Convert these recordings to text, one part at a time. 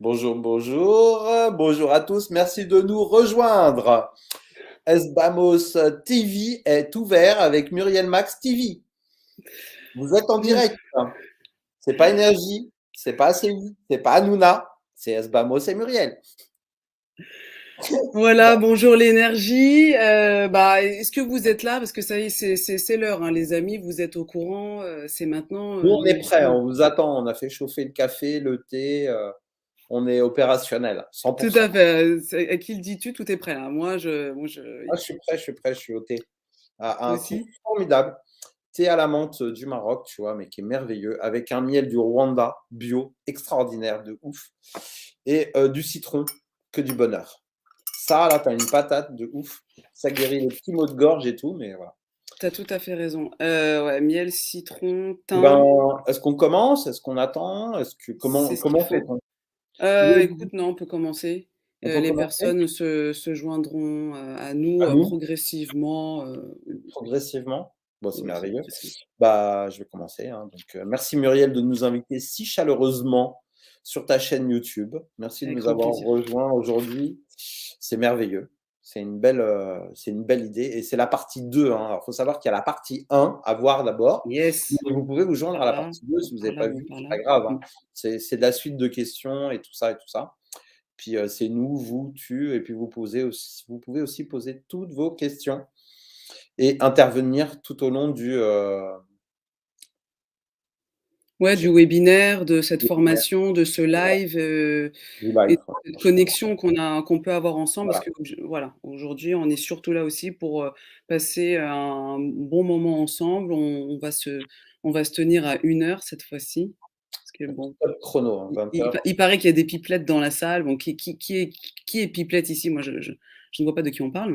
Bonjour, bonjour, bonjour à tous, merci de nous rejoindre. Esbamos TV est ouvert avec Muriel Max TV. Vous êtes en Bon, direct. C'est pas Énergie, c'est pas ACI, c'est pas Hanouna, c'est Esbamos et Muriel. voilà, bonjour l'énergie. Est-ce que vous êtes là? Parce que ça y est, c'est l'heure, hein, les amis, vous êtes au courant, c'est maintenant, Nous, on on est est prêts, dessus. on vous attend, on a fait chauffer le café, le thé, on est opérationnel, Tout 100%. à fait. À qui le dis-tu? Tout est prêt là. Ah, je suis au thé. Ah, un thé aussi. formidable. Thé à la menthe du Maroc, tu vois, mais qui est merveilleux, avec un miel du Rwanda, bio, extraordinaire, de ouf, et du citron, que du bonheur. Ça, là, tu as une patate de ouf. Ça guérit les petits maux de gorge et tout, mais voilà. T'as tout à fait raison. Ouais, miel, citron, Eh ben, thym, est-ce qu'on commence? Est-ce qu'on attend? Est-ce que c'est ce qu'il comment faut. fait-on? Oui, Écoute, non, on peut commencer. on peut Les commencer personnes se joindront, à nous, à nous, progressivement, progressivement. Bon, c'est oui, c'est merveilleux. progressif. Bah, je vais commencer, hein. Donc, merci Muriel de nous inviter si chaleureusement sur ta chaîne YouTube. Merci de Avec nous grand avoir plaisir. rejoints aujourd'hui. C'est merveilleux. C'est une belle idée et c'est la partie 2, hein. Alors, faut savoir qu'il y a la partie 1 à voir d'abord. Yes, Mais vous pouvez vous joindre par à la là, partie 2 si vous par n'avez là pas ou vu, par c'est là. pas grave, hein. Mmh. C'est de la suite de questions et tout ça et tout ça. Puis, c'est nous, vous, tu et puis vous pouvez aussi poser toutes vos questions et intervenir tout au long Ouais, je du webinaire, de cette webinaire. formation, de ce Voilà, live, du et live, de ouais. cette connexion qu'on peut avoir ensemble parce Voilà, que voilà, aujourd'hui, on est surtout là aussi pour, passer un bon moment ensemble. On va se tenir à 1 heure cette fois-ci parce que bon, top chrono, hein, 20 heures. il paraît qu'il y a des pipelettes dans la salle. Bon, qui est pipelette ici? Moi, je ne vois pas de qui on parle,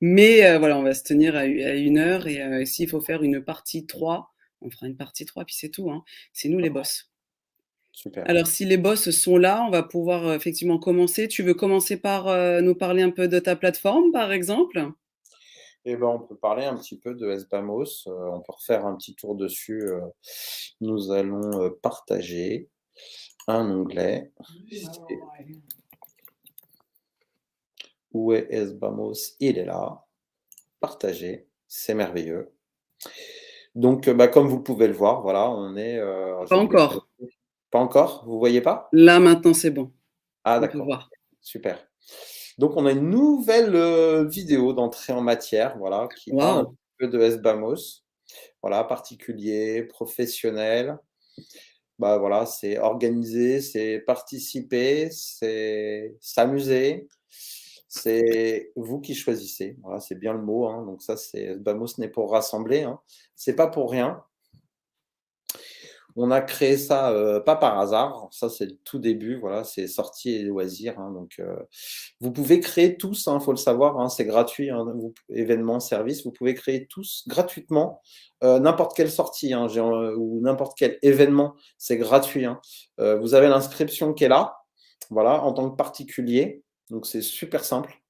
voilà, on va se tenir à 1 heure et s'il faut faire une partie 3, on fera une partie 3 puis c'est tout, hein. C'est nous les boss. Super. Alors si les boss sont là, on va pouvoir, effectivement commencer. Tu veux commencer par, nous parler un peu de ta plateforme, par exemple? Et ben, on peut parler un petit peu de SBAMOS, on peut refaire un petit tour dessus, nous allons, partager un onglet. C'est où est SBAMOS? Il est là. Partager, c'est merveilleux. Donc, bah, comme vous pouvez le voir, voilà, on est, alors je Pas vais vous laisser encore. pas encore? Vous voyez pas? Là, maintenant, c'est bon. Ah On peut d'accord, voir. super. Donc on a une nouvelle, vidéo d'entrée en matière, voilà, qui parle un Waouh! petit peu de SBAMOS. Voilà, particulier, professionnel. Bah, voilà, c'est organiser, c'est participer, c'est s'amuser. C'est vous qui choisissez. Voilà, c'est bien le mot, hein, donc ça, c'est SBAMOS n'est pour rassembler, hein. C'est pas pour rien. On a créé ça, pas par hasard. Ça, c'est le tout début, voilà, c'est sorties et loisirs, hein, donc vous pouvez créer tous, hein, faut le savoir, hein, c'est gratuit, hein, vous événements, services, vous pouvez créer tous gratuitement, n'importe quelle sortie, hein, ou n'importe quel événement, c'est gratuit, hein. Vous avez l'inscription qui est là, voilà, en tant que particulier, donc c'est super simple.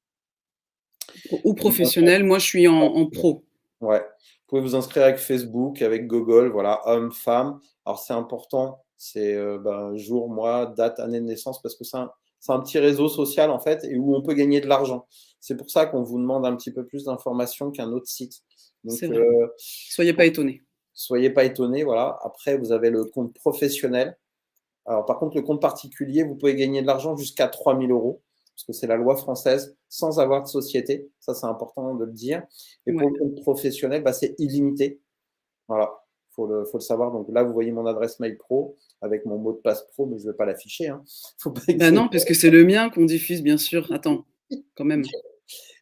Ou professionnel, moi, je suis en pro. Ouais, vous pouvez vous inscrire avec Facebook, avec Google, voilà, hommes, femmes. Alors c'est important, c'est, ben, jour, mois, date, année de naissance parce que c'est un petit réseau social en fait et où on peut gagner de l'argent. C'est pour ça qu'on vous demande un petit peu plus d'informations qu'un autre site. C'est Donc, vrai. Soyez pas étonnés. soyez pas étonnés, voilà. Après, vous avez le compte professionnel. Alors par contre, le compte particulier, vous pouvez gagner de l'argent jusqu'à 3 000 euros, parce que c'est la loi française, sans avoir de société. Ça, c'est important de le dire. Et pour Ouais. le compte professionnel, bah, c'est illimité. Voilà, faut le savoir. Donc là, vous voyez mon adresse mail pro avec mon mot de passe pro, mais je ne vais pas l'afficher, hein. Faut pas Bah, exagérer. non, parce que c'est le mien qu'on diffuse, bien sûr. Attends, quand même.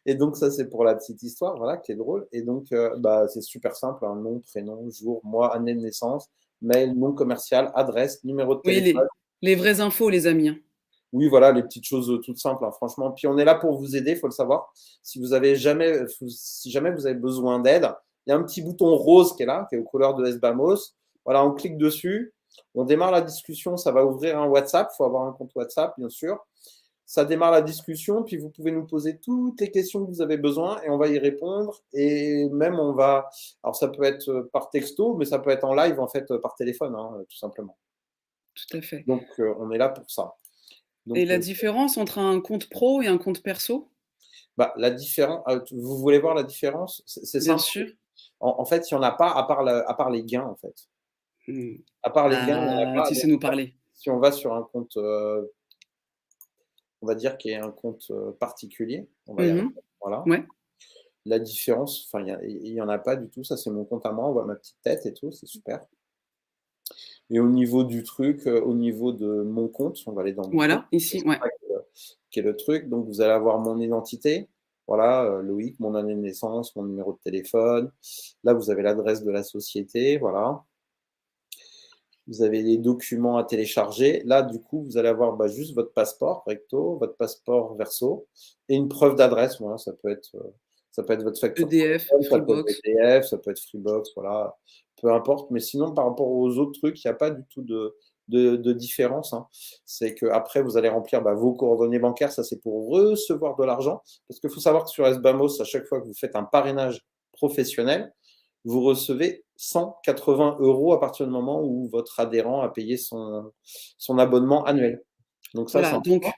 Et donc ça, c'est pour la petite histoire, voilà, qui est drôle. Et donc, bah, c'est super simple, hein, nom, prénom, jour, mois, année de naissance, mail, nom commercial, adresse, numéro de Oui, téléphone. les vraies infos, les amis, hein. Oui, voilà, les petites choses toutes simples, hein, franchement. Puis on est là pour vous aider, il faut le savoir. Si jamais vous avez besoin d'aide, il y a un petit bouton rose qui est là, qui est aux couleurs de SBAMOS. Voilà, on clique dessus, on démarre la discussion, ça va ouvrir un WhatsApp, il faut avoir un compte WhatsApp, bien sûr. Ça démarre la discussion, puis vous pouvez nous poser toutes les questions que vous avez besoin et on va y répondre. Et même alors ça peut être par texto, mais ça peut être en live en fait par téléphone, hein, tout simplement. Tout à fait. Donc on est là pour ça. Et Donc, la différence entre un compte pro et un compte perso? la différence, vous voulez voir la différence? C'est Bien simple. sûr. En fait, il y en a pas à part les gains, en fait. Mmh. À part les gains, il y en a Ah, pas. tu sais Donc nous parler. si on va sur un compte, on va dire qu'il y a un compte, particulier, on va y arriver, Mmh. voilà. Ouais. La différence, enfin, il y en a pas du tout. Ça, c'est mon compte à moi, on voit ma petite tête et tout, c'est super. Et au niveau du truc, au niveau de mon compte, on va aller dans mon compte, Voilà, ici, c'est ouais. ça qui est le truc. Donc vous allez avoir mon identité, voilà, Loïc, mon année de naissance, mon numéro de téléphone. Là, vous avez l'adresse de la société, voilà. Vous avez les documents à télécharger. Là, du coup, vous allez avoir, juste votre passeport recto, votre passeport verso et une preuve d'adresse. Voilà, ça peut être votre facture EDF, téléphone, ça peut être Freebox. EDF, ça peut être Freebox, voilà, peu importe. Mais sinon, par rapport aux autres trucs, il y a pas du tout de différence, hein. C'est qu'après, vous allez remplir, vos coordonnées bancaires. Ça, c'est pour recevoir de l'argent. Parce qu'il faut savoir que sur SBAMOS, à chaque fois que vous faites un parrainage professionnel, vous recevez 180 € à partir du moment où votre adhérent a payé son abonnement annuel. Donc ça, c'est Voilà, important.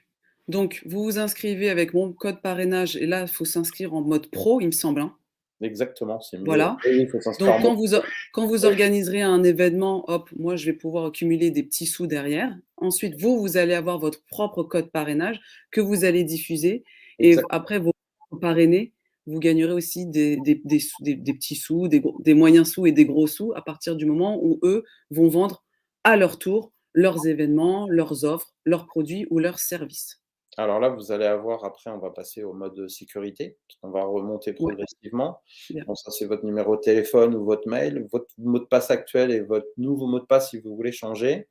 donc vous vous inscrivez avec mon code parrainage et là, il faut s'inscrire en mode pro, il me semble, hein. Exactement, c'est mieux. Voilà. Oui, il faut s'inscrire Donc en mode quand vous organiserez un événement, hop, moi je vais pouvoir accumuler des petits sous derrière. Ensuite, vous allez avoir votre propre code parrainage que vous allez diffuser et exact. après vos parrainés, vous gagnerez aussi des petits sous, des moyens sous et des gros sous à partir du moment où eux vont vendre à leur tour leurs événements, leurs offres, leurs produits ou leurs services. Alors là, vous allez avoir après, on va passer au mode sécurité. On va remonter Ouais, progressivement. bien. Bon, ça, c'est votre numéro de téléphone ou votre mail, votre mot de passe actuel et votre nouveau mot de passe si vous voulez changer.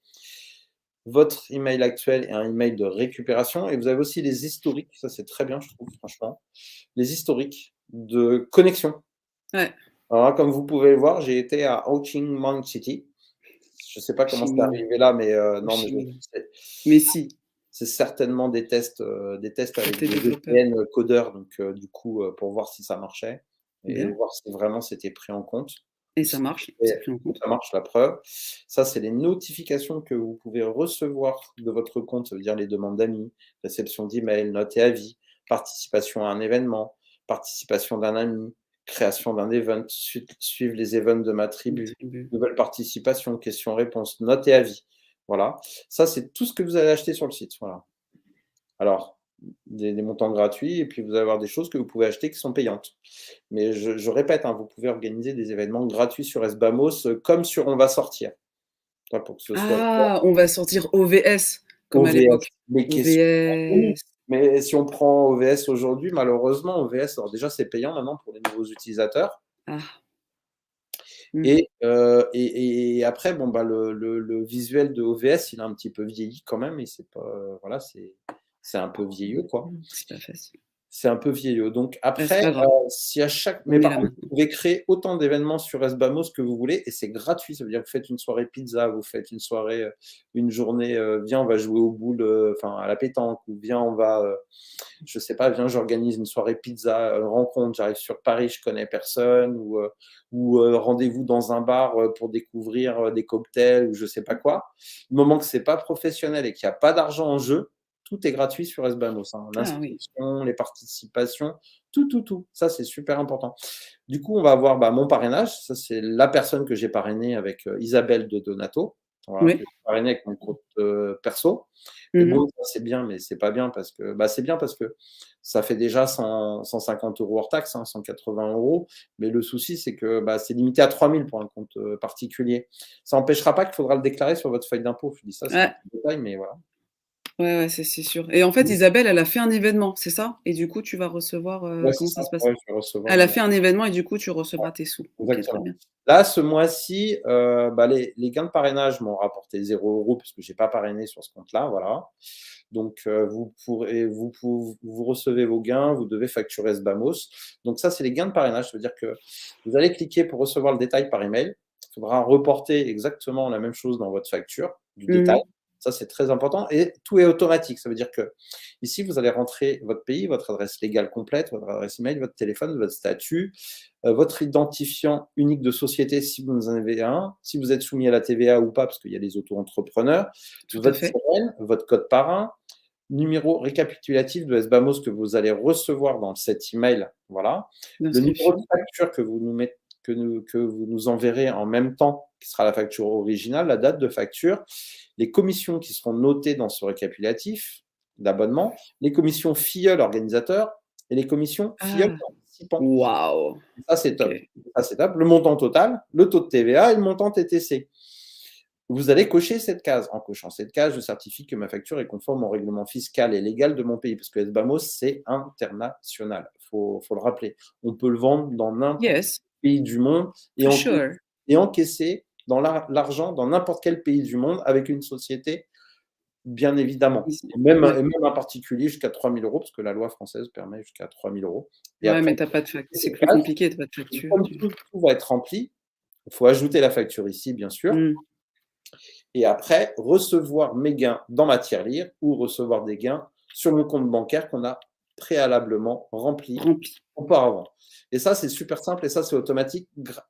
Votre email actuel et un email de récupération. Et vous avez aussi les historiques. Ça, c'est très bien, je trouve, franchement. Les historiques de connexion. Ouais, Alors là, comme vous pouvez le voir, j'ai été à Ho Chi Minh City. Je ne sais pas comment c'est Chiming, arrivé là, mais non, mais Chiming. c'est Mais si, certainement des tests pour avec tes des développeurs. VPN codeurs, donc du coup, pour voir si ça marchait et Bien. voir si vraiment c'était pris en compte. Et Ou ça si marche, c'est c'était pris en compte. ça marche, la preuve. Ça, c'est les notifications que vous pouvez recevoir de votre compte, ça veut dire les demandes d'amis, réception d'emails, notes et avis, participation à un événement, participation d'un ami, création d'un event, suivre les events de ma Une tribu, tribu. nouvelle participation, questions-réponses, notes et avis. Voilà. Ça, c'est tout ce que vous allez acheter sur le site. Voilà. Alors, des montants gratuits et puis vous allez avoir des choses que vous pouvez acheter qui sont payantes. Mais je répète, hein, vous pouvez organiser des événements gratuits sur SBAMOS, comme sur On va sortir. Pas pour que ce soit Ah, on va sortir OVS, comme à OVS. l'époque. Mais qu'est-ce oui, OVS. mais si on prend OVS aujourd'hui, malheureusement, OVS, alors déjà, c'est payant maintenant pour les nouveaux utilisateurs Ah. Mmh. et après, bon, le visuel de OVS, il a un petit peu vieilli quand même et c'est pas, voilà, c'est un peu vieux, quoi. C'est pas facile. C'est un peu vieillot. Donc Bah, c'est après, pas grave, si à chaque mais on est par là contre, vous maintenant. pouvez créer autant d'événements sur SBAMOS que vous voulez et c'est gratuit. Ça veut dire que vous faites une soirée pizza, vous faites une soirée, une journée, viens, on va jouer aux boules, enfin à la pétanque ou viens, on va, je sais pas, viens, j'organise une soirée pizza, rencontre, j'arrive sur Paris, je connais personne ou rendez-vous dans un bar, pour découvrir, des cocktails ou je sais pas quoi. Du moment que c'est pas professionnel et qu'il y a pas d'argent en jeu, tout est gratuit sur SBAMOS, hein. Ah oui. L'inscription, les participations, tout, tout, tout. Ça, c'est super important. Du coup, on va avoir mon parrainage. Ça, c'est la personne que j'ai parrainée avec Isabelle de Donato. Voilà, que Oui. j'ai parrainé avec mon compte perso. Et Mmh mh. bon, ça, c'est bien, mais c'est pas bien parce que c'est bien parce que ça fait déjà 150 € hors taxe, hein, 180 €. Mais le souci, c'est que c'est limité à 3 000 pour un compte particulier. Ça n'empêchera pas qu'il faudra le déclarer sur votre feuille d'impôt. Je dis ça, c'est un Ouais. petit détail, mais voilà. Ouais, ouais, c'est sûr et en fait, Isabelle, elle a fait un événement, c'est ça? Et du coup, tu vas recevoir, Ouais, c'est comment ça. ça se passe? Ouais, je vais recevoir Elle a fait un événement et du coup, tu recevras tes sous. OK, très exactement. bien. Là, ce mois-ci, les gains de parrainage m'ont rapporté 0 € puisque j'ai pas parrainé sur ce compte-là, voilà. Donc, vous recevez vos gains, vous devez facturer SBAMOS. Donc ça, c'est les gains de parrainage. Ça veut dire que vous allez cliquer pour recevoir le détail par email. Il faudra reporter exactement la même chose dans votre facture, du Mmh détail. mh. Ça, c'est très important et tout est automatique. Ça veut dire que ici, vous allez rentrer votre pays, votre adresse légale complète, votre adresse email, votre téléphone, votre statut, votre identifiant unique de société si vous en avez un, si vous êtes soumis à la TVA ou pas, parce qu'il y a des auto-entrepreneurs, Tout à votre fait. SIREN, votre code parrain, numéro récapitulatif de SBAMOS que vous allez recevoir dans cet email. Voilà. Le numéro de facture que vous nous enverrez en même temps, qui sera la facture originale, la date de facture, les commissions qui seront notées dans ce récapitulatif d'abonnement, les commissions filleul organisateur et les commissions filleul participants. Waouh! Ça, c'est top. Ça, c'est top. Le montant total, le taux de TVA et le montant TTC. Vous allez cocher cette case. En cochant cette case, je certifie que ma facture est conforme au règlement fiscal et légal de mon pays, parce que SBAMOS, c'est international. Faut le rappeler. On peut le vendre dans n'importe quel pays du monde et encaisser dans l'argent dans n'importe quel pays du monde avec une société, bien évidemment. Même un particulier jusqu'à 3 000 €, parce que la loi française permet jusqu'à 3 000 €. Et après, mais t'as pas de facture. C'est plus compliqué, t'as pas de facture. Comme tout va être rempli, il faut ajouter la facture ici, bien sûr. Et après, recevoir mes gains dans ma tirelire ou recevoir des gains sur mon compte bancaire qu'on a préalablement rempli auparavant. Et ça, c'est super simple et ça, c'est automatique.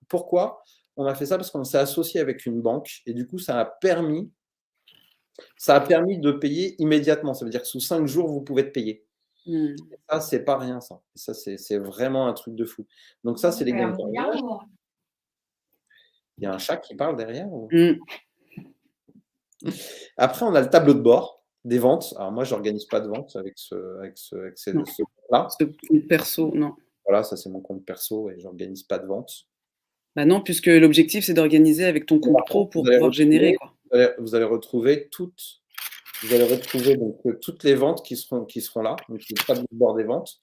Pourquoi on a fait ça? Parce qu'on s'est associé avec une banque et du coup, ça a permis de payer immédiatement. Ça veut dire que sous 5 jours, vous pouvez te payer. Et ça, c'est pas rien, ça. Et ça, c'est vraiment un truc de fou. Donc ça, c'est les gains. Il y a un chat qui parle derrière ou... Après, on a le tableau de bord des ventes. Alors moi, je n'organise pas de vente avec ce compte-là. Ce compte perso, non. Voilà, ça c'est mon compte perso et je n'organise pas de vente. Bah non, puisque l'objectif, c'est d'organiser avec ton compte pro pour pouvoir générer. Quoi. Vous allez retrouver toutes les ventes qui seront là. Donc, le tableau de bord des ventes.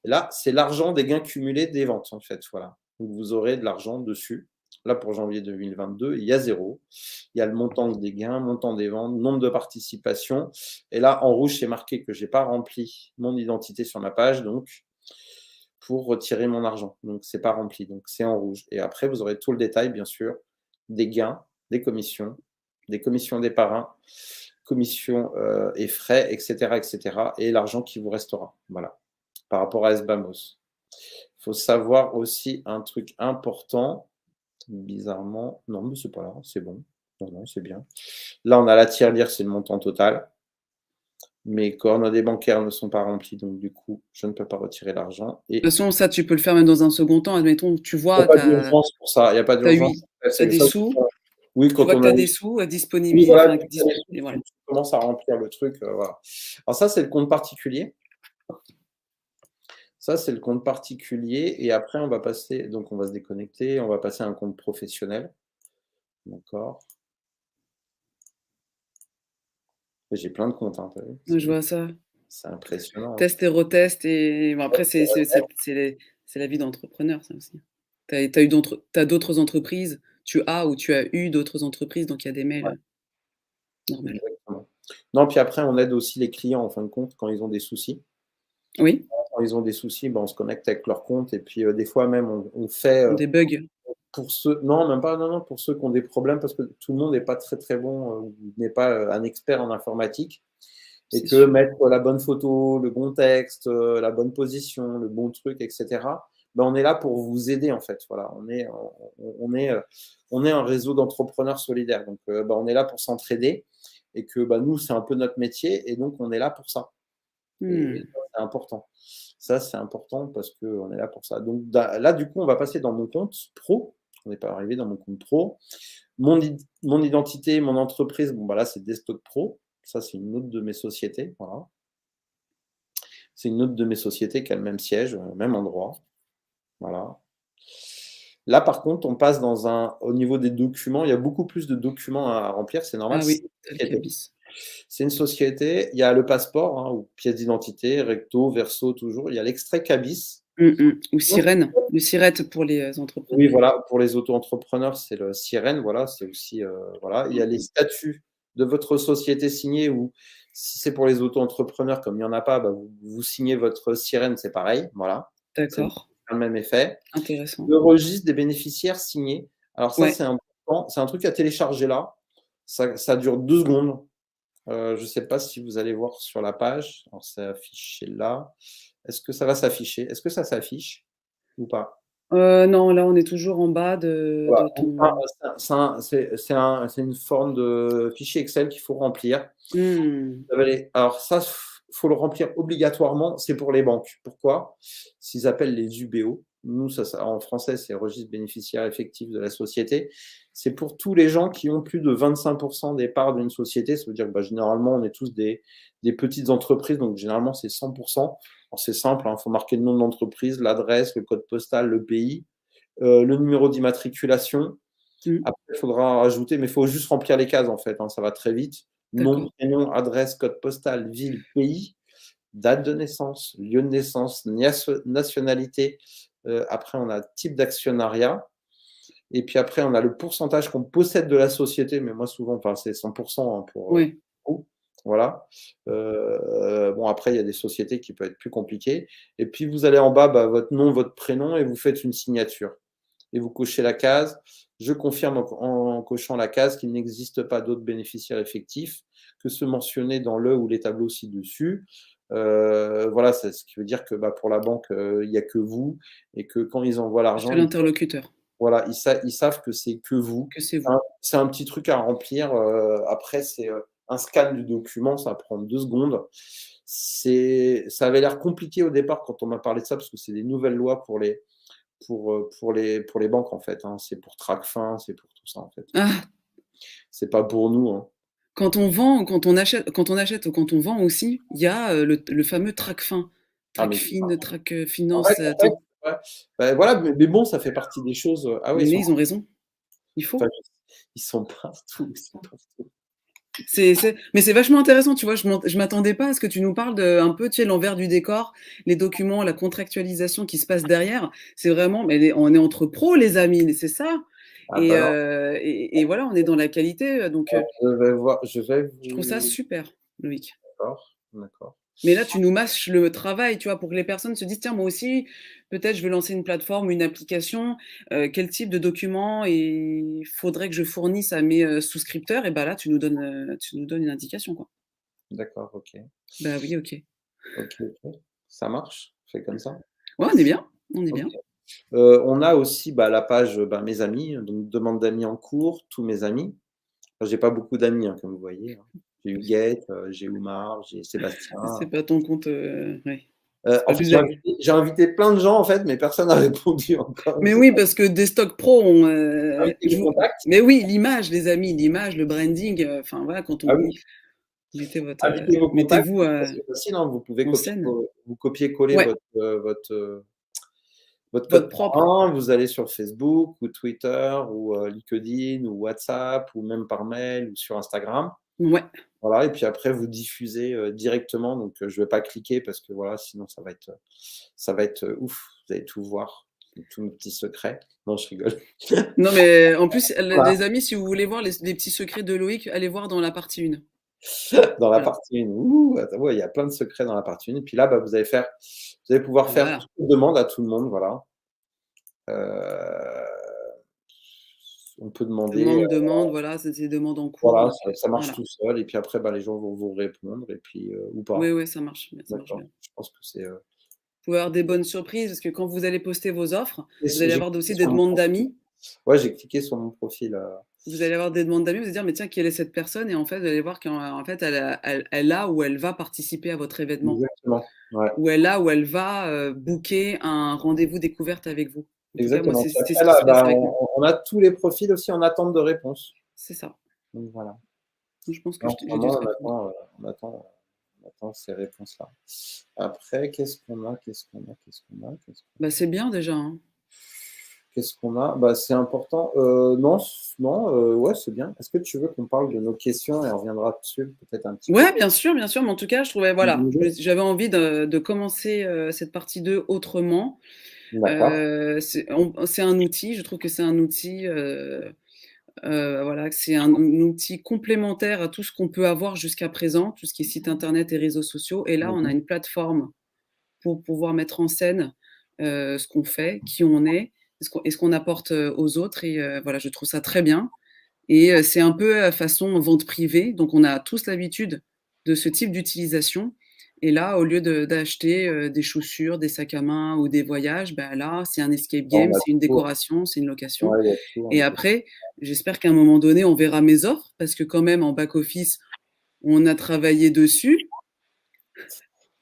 Et là, c'est l'argent des gains cumulés des ventes, en fait. Voilà. Donc, vous aurez de l'argent dessus. Là, pour janvier 2022, il y a 0. Il y a le montant des gains, montant des ventes, nombre de participations. Et là, en rouge, c'est marqué que je n'ai pas rempli mon identité sur ma page, donc pour retirer mon argent. Donc, ce n'est pas rempli, donc c'est en rouge. Et après, vous aurez tout le détail, bien sûr, des gains, des commissions des parrains, commissions et frais, etc., etc. et l'argent qui vous restera. Voilà, par rapport à SBAMOS. Il faut savoir aussi un truc important. Bizarrement, non, mais c'est pas là, c'est bon. Non, c'est bien. Là, on a la tirelire, c'est le montant total. Mes coordonnées bancaires ne sont pas remplies, donc du coup, je ne peux pas retirer l'argent. De toute façon, ça, tu peux le faire même dans un second temps. Admettons, tu vois. Il n'y a pas d'urgence pour ça. Il n'y a pas d'urgence. Tu as des sous. Oui, quand tu as des sous disponibles. Voilà, tu commences à remplir le truc. Voilà. Alors, ça, c'est le compte particulier. Ça, c'est le compte particulier. Et après, on va passer, donc on va se déconnecter, on va passer à un compte professionnel. D'accord. J'ai plein de comptes. Hein, je vois ça. C'est impressionnant. Test et retest. Et bon, après, c'est la vie d'entrepreneur, ça aussi. Tu as d'autres entreprises. Tu as eu d'autres entreprises, donc il y a des mails normaux. Exactement. Non, puis après, on aide aussi les clients, en fin de compte, quand ils ont des soucis. Oui. Quand ils ont des soucis, ben, on se connecte avec leur compte et puis des fois même on fait des bugs. Pour ceux, non, même pas, non, pour ceux qui ont des problèmes, parce que tout le monde n'est pas très très bon, n'est pas un expert en informatique, et que mettre la bonne photo, le bon texte, la bonne position, le bon truc, etc. Ben, on est là pour vous aider en fait. Voilà, on est un réseau d'entrepreneurs solidaires, donc ben, on est là pour s'entraider et que ben, nous c'est un peu notre métier et donc on est là pour ça. Et c'est important. Ça, c'est important parce qu'on est là pour ça. Donc là, du coup, on va passer dans mon compte pro. On n'est pas arrivé dans mon compte pro. Mon identité, mon entreprise, bon, bah là, c'est Desktop Pro. Ça, c'est une autre de mes sociétés. Voilà. C'est une autre de mes sociétés qui a le même siège, même endroit. Voilà. Là, par contre, on passe au niveau des documents. Il y a beaucoup plus de documents à remplir. C'est normal. Ah oui, c'est une société. Il y a le passeport, hein, ou pièce d'identité, recto, verso, toujours. Il y a l'extrait cabis. Ou sirène. Le sirette pour les entrepreneurs. Oui, voilà. Pour les auto-entrepreneurs, c'est le sirène. Voilà. C'est aussi, voilà. Il y a les statuts de votre société signés ou si c'est pour les auto-entrepreneurs, comme il n'y en a pas, bah, vous signez votre sirène, c'est pareil. Voilà. D'accord. C'est le même effet. Intéressant. Le registre des bénéficiaires signés. Alors ça, c'est important. C'est un truc à télécharger là. Ça dure 2 secondes. Je ne sais pas si vous allez voir sur la page. Alors, c'est affiché là. Est-ce que ça va s'afficher? Est-ce que ça s'affiche ou pas? Non, là, on est toujours en bas de ton... C'est une forme de fichier Excel qu'il faut remplir. Alors ça, faut le remplir obligatoirement, c'est pour les banques. Pourquoi? S'ils appellent les UBO. Nous, en français, c'est registre bénéficiaire effectif de la société. C'est pour tous les gens qui ont plus de 25% des parts d'une société. Ça veut dire que généralement, on est tous des petites entreprises, donc généralement, c'est 100%. Alors, c'est simple, il faut marquer le nom de l'entreprise, l'adresse, le code postal, le pays, le numéro d'immatriculation. Après, il faudra rajouter, mais il faut juste remplir les cases, en fait, ça va très vite. Nom, prénom, adresse, code postal, ville, pays, date de naissance, lieu de naissance, nationalité. Après, on a type d'actionnariat. Et puis après, on a le pourcentage qu'on possède de la société, mais moi, souvent, c'est 100% pour tout. Voilà. Bon, après, il y a des sociétés qui peuvent être plus compliquées. Et puis, vous allez en bas, votre nom, votre prénom, et vous faites une signature. Et vous cochez la case. Je confirme en cochant la case qu'il n'existe pas d'autres bénéficiaires effectifs que ceux mentionnés dans le ou les tableaux ci-dessus. Voilà, c'est ce qui veut dire que pour la banque, il n'y a que vous et que quand ils envoient l'argent, c'est l'interlocuteur. Voilà, ils savent que c'est que vous. Que c'est vous. C'est un petit truc à remplir. Après, c'est un scan du document, ça prend 2 secondes. Ça avait l'air compliqué au départ quand on m'a parlé de ça, parce que c'est des nouvelles lois pour les banques, en fait. C'est pour Tracfin, c'est pour tout ça, en fait. C'est pas pour nous. Quand on achète ou quand on vend aussi, il y a le fameux Tracfin. Tracfin, Tracfinance. Voilà, mais bon, ça fait partie des choses. Mais ils ont raison. Il faut. Ils sont partout. Mais c'est vachement intéressant, tu vois. Je m'attendais pas à ce que tu nous parles de un peu, tu sais, l'envers du décor, les documents, la contractualisation qui se passe derrière. C'est vraiment, mais on est entre pros, les amis, c'est ça. Et voilà, on est dans la qualité. Donc, je trouve ça super, Loïc. D'accord. Mais là, tu nous mâches le travail, tu vois, pour que les personnes se disent, tiens, moi aussi, peut-être je veux lancer une plateforme, une application, quel type de documents il faudrait que je fournisse à mes souscripteurs? Et là, tu nous donnes une indication, quoi. D'accord, ok. Bah oui, ok. Ok. Ça marche? On fait comme ça? Ouais, on est bien. On est bien. On a aussi la page mes amis, donc demande d'amis en cours, tous mes amis. J'ai pas beaucoup d'amis, comme vous voyez. J'ai Huguette, j'ai Oumar, j'ai Sébastien. C'est pas ton compte, ouais. En fait, j'ai invité plein de gens, en fait, mais personne n'a répondu encore. Mais oui, parce que des stocks pro ont. Mais oui, l'image, les amis, l'image, le branding. Enfin voilà, quand on mettez votre. Invitez vos contacts. Mettez-vous C'est facile, vous pouvez copier-coller votre code propre. Vous allez sur Facebook ou Twitter ou LinkedIn ou WhatsApp ou même par mail ou sur Instagram. Ouais. Voilà, et puis après, vous diffusez directement. Donc, je ne vais pas cliquer parce que voilà, sinon, ça va être ouf. Vous allez tout voir, tous mes petits secrets. Non, je rigole. Non, mais en plus, les amis, si vous voulez voir les petits secrets de Loïc, allez voir dans la partie 1. Dans la partie 1. Il y a plein de secrets dans la partie 1. Et puis là, vous allez pouvoir faire toutes les demandes à tout le monde. Voilà. On peut demander. Demande, voilà, c'est des demandes en cours. Voilà, ça marche tout seul. Et puis après, les gens vont vous répondre. Et puis, ou pas. Oui, ça marche. Ça marche bien. Je pense que c'est. Vous pouvez avoir des bonnes surprises parce que quand vous allez poster vos offres, vous allez avoir aussi des demandes d'amis. Ouais, j'ai cliqué sur mon profil. Vous allez avoir des demandes d'amis, vous allez dire, mais tiens, quelle est cette personne? Et en fait, vous allez voir qu'en fait, elle a ou elle va participer à votre événement. Exactement. Ouais. Ou elle a ou elle va booker un rendez-vous découverte avec vous. Exactement. On a tous les profils aussi en attente de réponse. C'est ça. Donc voilà. Je pense que on attend ces réponses-là. Après, qu'est-ce qu'on a? C'est bien déjà. Hein. Qu'est-ce qu'on a? C'est important. Non, ouais, c'est bien. Est-ce que tu veux qu'on parle de nos questions et on reviendra dessus peut-être un petit peu? Ouais, bien sûr. Mais en tout cas, je trouvais, voilà, j'avais envie de commencer cette partie 2 autrement. C'est un outil, je trouve que c'est un outil, c'est un outil complémentaire à tout ce qu'on peut avoir jusqu'à présent, tout ce qui est site internet et réseaux sociaux. Et là, on a une plateforme pour pouvoir mettre en scène ce qu'on fait, qui on est, et ce qu'on apporte aux autres. Et voilà, je trouve ça très bien. Et c'est un peu façon vente privée. Donc, on a tous l'habitude de ce type d'utilisation. Et là, au lieu d'acheter des chaussures, des sacs à main ou des voyages, là, c'est un escape game, c'est une décoration, c'est une location. Et après, j'espère qu'à un moment donné, on verra mes offres, parce que quand même, en back-office, on a travaillé dessus.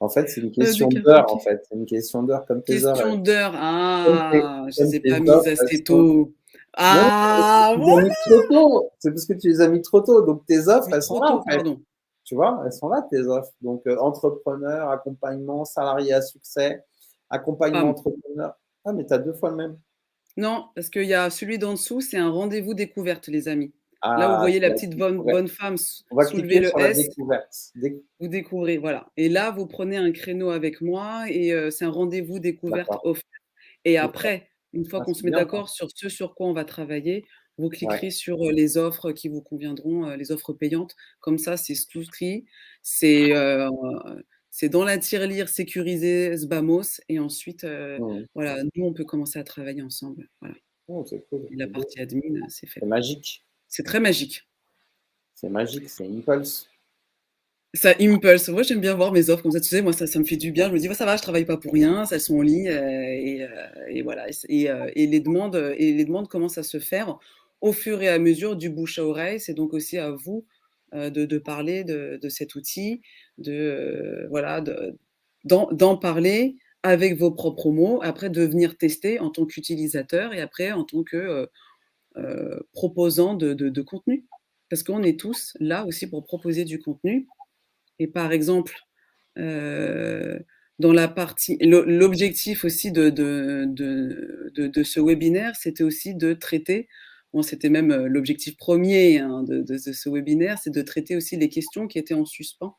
En fait, c'est une De question café, d'heure, OK. en fait. C'est une question d'heure, comme tes heures. Question d'heure. Comme Ah, je les ai tes pas mises offres, elles assez sont. tôt. Non, c'est parce que Ah, tu les as voilà! mis trop tôt. C'est parce que tu les as mis trop tôt. Donc tes offres, Oui, elles sont trop là, tôt, en fait. pardon. Tu vois, elles sont là, tes offres. Donc, entrepreneur, accompagnement, salarié à succès, accompagnement Pam. entrepreneur. Ah, mais tu as deux fois le même. Non, parce qu'il y a celui d'en dessous, c'est un rendez-vous découverte, les amis. Là, vous Ah, voyez c'est la la petite découverte. bonne femme On va soulever cliquer le sur la S, découverte. vous découvrez, voilà. Et là, vous prenez un créneau avec moi et c'est un rendez-vous découverte D'accord. offert. Et Super. après, une fois Ah, qu'on se c'est met bien, ça. d'accord sur ce sur quoi on va travailler, vous Ouais. cliquerez sur, les offres qui vous conviendront, les offres payantes. Comme ça, c'est souscrit, c'est, c'est dans la tirelire sécurisée Sbamos et ensuite, Mhm. voilà, nous, on peut commencer à travailler ensemble. Voilà. Oh, c'est cool. Et la C'est beau. partie admin, c'est fait. C'est magique. C'est très magique. C'est magique. C'est Impulse. Ça impulse. Moi, j'aime bien voir mes offres comme ça, tu sais, moi, ça me fait du bien. Je me dis: «Ouais, ça va, je travaille pas pour rien, elles sont en ligne», et voilà et les demandes commencent à se faire au fur et à mesure du bouche à oreille. C'est donc aussi à vous, de parler de cet outil, voilà, d'en parler avec vos propres mots, après de venir tester en tant qu'utilisateur et après en tant que, proposant de contenu. Parce qu'on est tous là aussi pour proposer du contenu et par exemple, heu, dans la partie l'objectif aussi de ce webinaire, c'était aussi de traiter bon, c'était même, l'objectif premier hein, de ce webinaire, c'est de traiter aussi les questions qui étaient en suspens,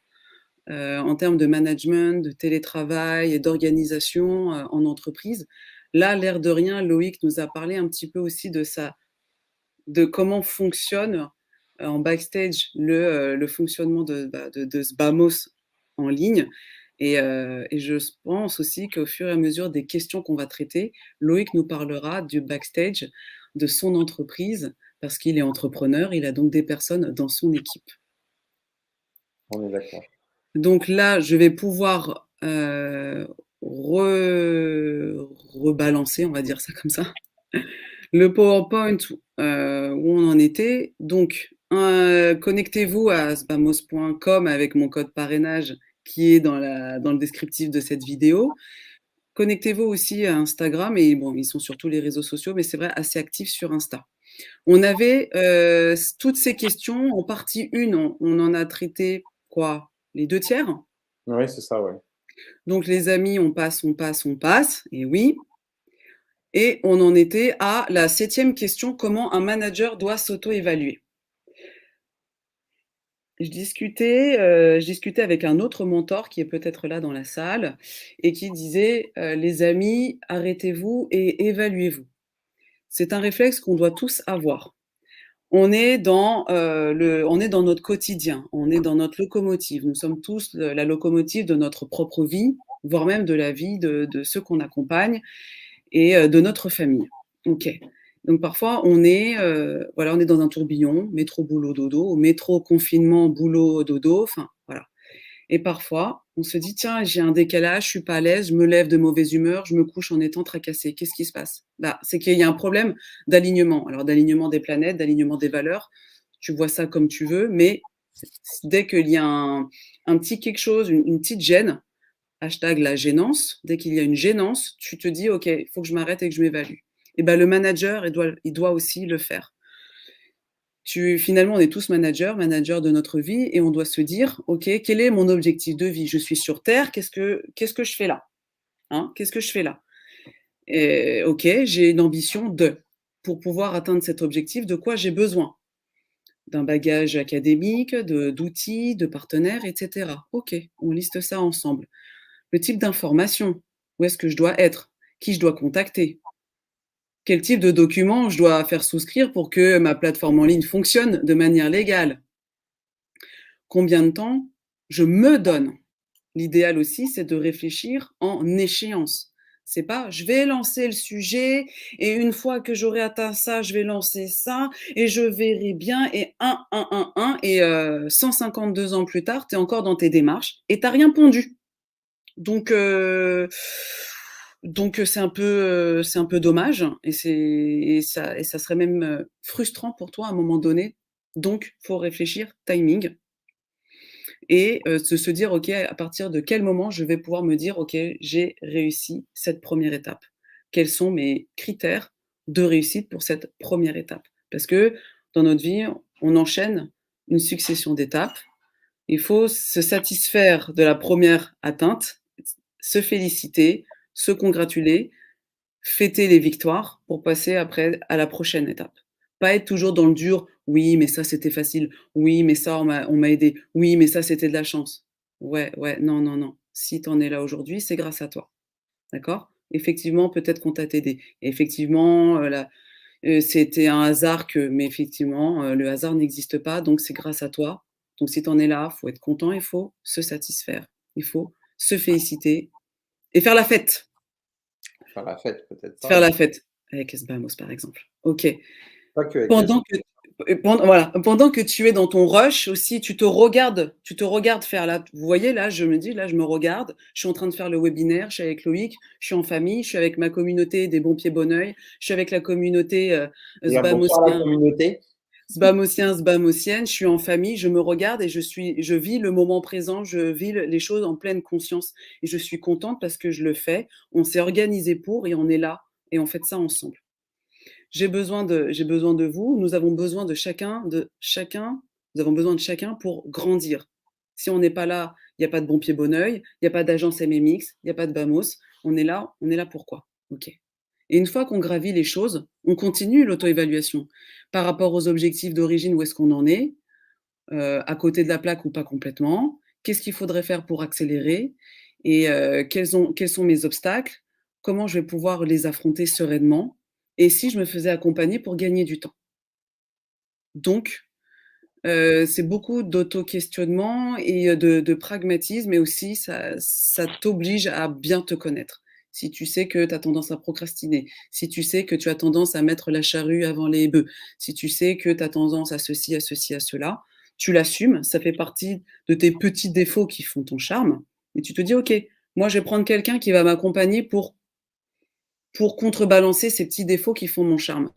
en termes de management, de télétravail et d'organisation, en entreprise. Là, l'air de rien, Loïc nous a parlé un petit peu aussi de comment fonctionne, en backstage le fonctionnement de Sbamos en ligne et je pense aussi qu'au fur et à mesure des questions qu'on va traiter, Loïc nous parlera du backstage de son entreprise parce qu'il est entrepreneur, il a donc des personnes dans son équipe. On est d'accord. Donc là, je vais pouvoir, rebalancer, on va dire ça comme ça, le PowerPoint, où on en était. Donc, connectez-vous à sbamos.com avec mon code parrainage qui est dans le descriptif de cette vidéo. Connectez-vous aussi à Instagram et bon, ils sont sur tous les réseaux sociaux, mais c'est vrai, assez actifs sur Insta. On avait, toutes ces questions en partie 1, on en a traité quoi? Les 2 tiers. Oui, c'est ça, ouais. Donc les amis, on passe et oui. Et on en était à la 7e question, comment un manager doit s'auto-évaluer? Je discutais avec un autre mentor qui est peut-être là dans la salle et qui disait, «Les amis, arrêtez-vous et évaluez-vous». C'est un réflexe qu'on doit tous avoir. On est dans notre quotidien, on est dans notre locomotive. Nous sommes tous la locomotive de notre propre vie, voire même de la vie de ceux qu'on accompagne et de notre famille. OK. Donc parfois on est, voilà, on est dans un tourbillon, métro, boulot, dodo, métro, confinement, boulot, dodo, enfin voilà. Et parfois, on se dit: «Tiens, j'ai un décalage, je suis pas à l'aise, je me lève de mauvaise humeur, je me couche en étant tracassé. Qu'est-ce qui se passe?» Bah, c'est qu'il y a un problème d'alignement. Alors d'alignement des planètes, d'alignement des valeurs, tu vois ça comme tu veux, mais dès qu'il y a un petit quelque chose, une petite gêne, hashtag la gênance, dès qu'il y a une gênance, tu te dis: «OK, il faut que je m'arrête et que je m'évalue». Et ben le manager, il doit aussi le faire. Finalement, on est tous managers de notre vie et on doit se dire: «OK, quel est mon objectif de vie? Je suis sur terre, qu'est-ce que je fais là? Hein? Qu'est-ce que je fais là? Et OK, j'ai une ambition de. Pour pouvoir atteindre cet objectif, de quoi j'ai besoin? D'un bagage académique, d'outils, de partenaires et cetera. OK, on liste ça ensemble. Le type d'information, où est-ce que je dois être? Qui je dois contacter? Quel type de document je dois faire souscrire pour que ma plateforme en ligne fonctionne de manière légale? Combien de temps je me donne? L'idéal aussi, c'est de réfléchir en échéance. C'est pas: «Je vais lancer le sujet et une fois que j'aurai atteint ça, je vais lancer ça et je verrai bien» et et 152 ans plus tard, tu es encore dans tes démarches et tu as rien pondu. Donc c'est un peu dommage et ça serait même, frustrant pour toi à un moment donné. Donc faut réfléchir timing et de se dire, OK, à partir de quel moment je vais pouvoir me dire: «OK, j'ai réussi cette première étape». Quels sont mes critères de réussite pour cette première étape? Parce que dans notre vie, on enchaîne une succession d'étapes. Il faut se satisfaire de la première atteinte, se féliciter, se congratuler, fêter les victoires pour passer après à la prochaine étape. Pas être toujours dans le dur: «Oui, mais ça, c'était facile. Oui, mais ça, on m'a aidé. Oui, mais ça, c'était de la chance». Ouais, ouais, non, non, non. Si tu en es là aujourd'hui, c'est grâce à toi, d'accord? Effectivement, peut-être qu'on t'a aidé. Effectivement, c'était un hasard que mais effectivement, le hasard n'existe pas, donc c'est grâce à toi. Donc si tu en es là, faut être content, il faut se satisfaire. Il faut se féliciter et faire la fête. Faire la fête, peut-être ça, Faire ouais. la fête avec Sbamos, par exemple. OK. Pas que avec Pendant que pendant que tu es dans ton rush aussi, tu te regardes faire là, vous voyez là, je me dis là, je me regarde, je suis en train de faire le webinaire, je suis avec Loïc, je suis en famille, je suis avec ma communauté des bons pieds bon oeil, je suis avec la communauté, Dire bonsoir à la Sbamosien communauté. Sbamosiens, Sbamosiennes, je suis en famille, je me regarde et je vis le moment présent, je vis les choses en pleine conscience et je suis contente parce que je le fais. On s'est organisé pour et on est là et on fait ça ensemble. J'ai besoin de vous, nous avons besoin de chacun, nous avons besoin de chacun pour grandir. Si on n'est pas là, il y a pas de Bon Pied Bon Oeil, il y a pas d'agence MMX, il y a pas de Bamos. On est là pourquoi? OK. Et une fois qu'on gravit les choses, on continue l'auto-évaluation par rapport aux objectifs d'origine, où est-ce qu'on en est? À côté de la plaque ou pas complètement? Qu'est-ce qu'il faudrait faire pour accélérer? Et quels sont mes obstacles? Comment je vais pouvoir les affronter sereinement? Et si je me faisais accompagner pour gagner du temps? Donc, c'est beaucoup d'auto-questionnement et de pragmatisme, mais aussi ça t'oblige à bien te connaître. Si tu sais que tu as tendance à procrastiner, si tu sais que tu as tendance à mettre la charrue avant les bœufs, si tu sais que tu as tendance à ceci, à ceci, à cela, tu l'assumes, ça fait partie de tes petits défauts qui font ton charme et tu te dis: «OK, moi je vais prendre quelqu'un qui va m'accompagner pour contrebalancer ces petits défauts qui font mon charme».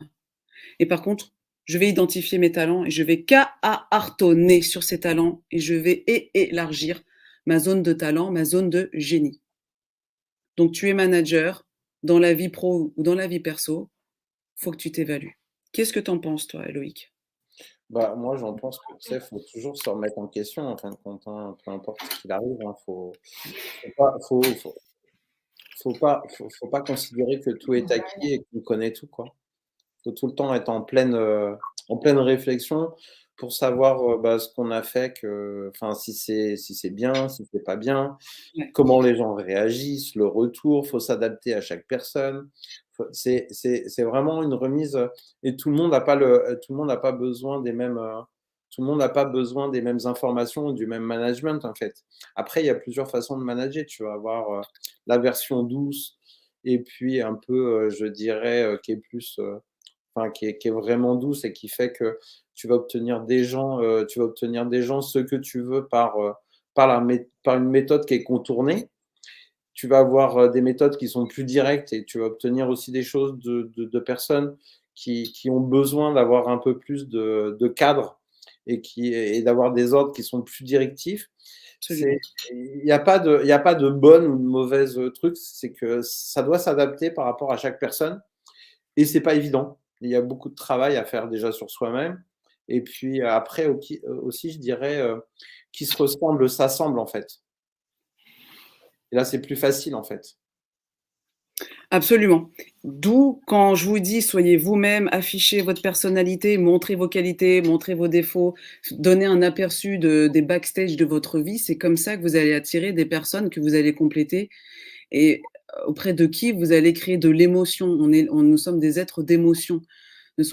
Et par contre, je vais identifier mes talents et je vais hartonner sur ces talents et je vais élargir ma zone de talent, ma zone de génie. Donc tu es manager dans la vie pro ou dans la vie perso, faut que tu t'évalues. Qu'est-ce que tu en penses toi, Loïc? Bah, moi, j'en pense que, tu sais, faut toujours se remettre en question, en fin de compte, hein, peu importe ce qu'il arrive, hein. Faut pas faut pas considérer que tout est acquis et qu'on connaît tout, quoi. Faut tout le temps être en pleine réflexion pour savoir, bah, ce qu'on a fait, que enfin, si c'est bien, si c'est pas bien, Ouais, comment les gens réagissent, le retour, faut s'adapter à chaque personne. C'est vraiment une remise, et tout le monde n'a pas besoin des mêmes, tout le monde n'a pas besoin des mêmes informations ou du même management, en fait. Après, il y a plusieurs façons de manager. Tu vas avoir, la version douce et puis un peu, je dirais, qui est plus, enfin qui est vraiment douce et qui fait que tu vas obtenir des gens ce que tu veux par une méthode qui est contournée. Tu vas avoir, des méthodes qui sont plus directes et tu vas obtenir aussi des choses de personnes qui ont besoin d'avoir un peu plus de cadre et d'avoir des ordres qui sont plus directifs. C'est absolument. il y a pas de bonne ou de mauvaise, truc, c'est que ça doit s'adapter par rapport à chaque personne et c'est pas évident. Il y a beaucoup de travail à faire déjà sur soi-même et puis après aussi je dirais, qui se ressemble s'assemble en fait et là c'est plus facile en fait. Absolument. D'où quand je vous dis: «Soyez vous-même, affichez votre personnalité, montrez vos qualités, montrez vos défauts, donnez un aperçu des backstage de votre vie», c'est comme ça que vous allez attirer des personnes que vous allez compléter et auprès de qui vous allez créer de l'émotion. Nous sommes des êtres d'émotion. Ne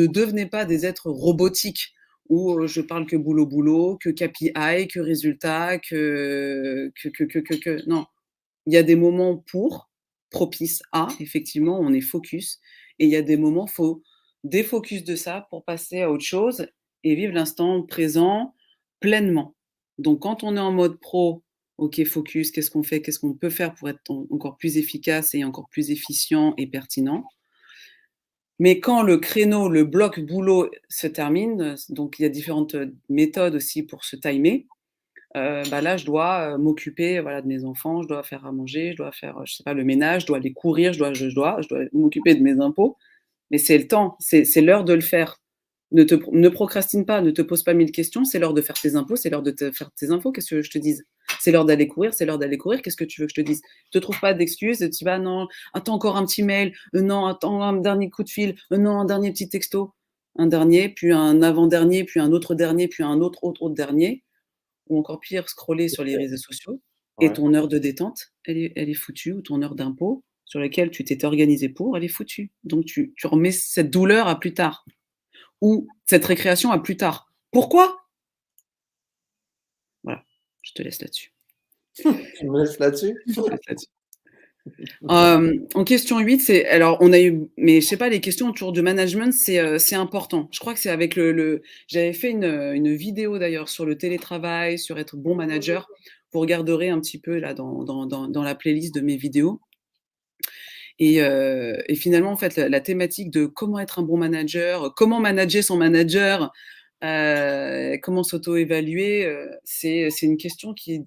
devenez pas des êtres robotiques où, je parle que boulot, boulot, que KPI, que résultat, que. Non, il y a des moments propices à, effectivement, on est focus et il y a des moments, faut défocus de ça pour passer à autre chose et vivre l'instant présent pleinement. Donc quand on est en mode pro, OK, focus, qu'est-ce qu'on fait? Qu'est-ce qu'on peut faire pour être encore plus efficace et encore plus efficient et pertinent? Mais quand le créneau, le bloc boulot se termine, donc il y a différentes méthodes aussi pour se timer. Bah là, je dois m'occuper voilà, de mes enfants, je dois faire à manger, je dois faire, je sais pas, le ménage, je dois aller courir, je dois m'occuper de mes impôts. Mais c'est le temps, c'est l'heure de le faire. Ne procrastine pas, ne te pose pas mille questions, c'est l'heure de faire tes impôts, c'est l'heure de te faire tes infos, qu'est-ce que je te dise? C'est l'heure d'aller courir, c'est l'heure d'aller courir, qu'est-ce que tu veux que je te dise? Te trouve pas d'excuses, tu vas non, attends encore un petit mail, non, attends un dernier coup de fil, non, un dernier petit texto, un dernier, puis un avant-dernier, puis un autre dernier, puis un autre dernier, ou encore pire, scroller sur les réseaux sociaux, et Ouais. ton heure de détente, elle est foutue, ou ton heure d'impôt, sur laquelle tu t'étais organisé pour, elle est foutue. Donc tu remets cette douleur à plus tard, ou cette récréation à plus tard. Pourquoi? Voilà, je te laisse là-dessus. Tu me laisses là-dessus? Je te laisse là-dessus. En question 8, c'est alors on a eu mais je sais pas, les questions autour du management, c'est important. Je crois que c'est avec le j'avais fait une vidéo d'ailleurs sur le télétravail, sur être bon manager. Vous regarderez un petit peu là dans la playlist de mes vidéos et finalement, en fait, la thématique de comment être un bon manager, comment manager son manager, comment s'auto-évaluer, c'est une question qui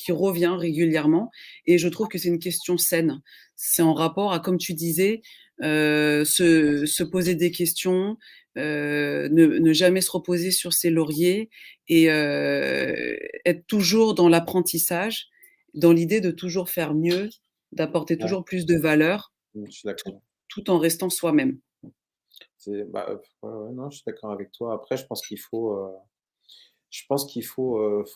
revient régulièrement et je trouve que c'est une question saine. C'est en rapport à, comme tu disais, se poser des questions, ne jamais se reposer sur ses lauriers et être toujours dans l'apprentissage, dans l'idée de toujours faire mieux, d'apporter Ouais, toujours plus de valeur, je suis tout d'accord. tout en restant soi-même. Ouais, ouais, non, je suis d'accord avec toi. Après, je pense qu'il faut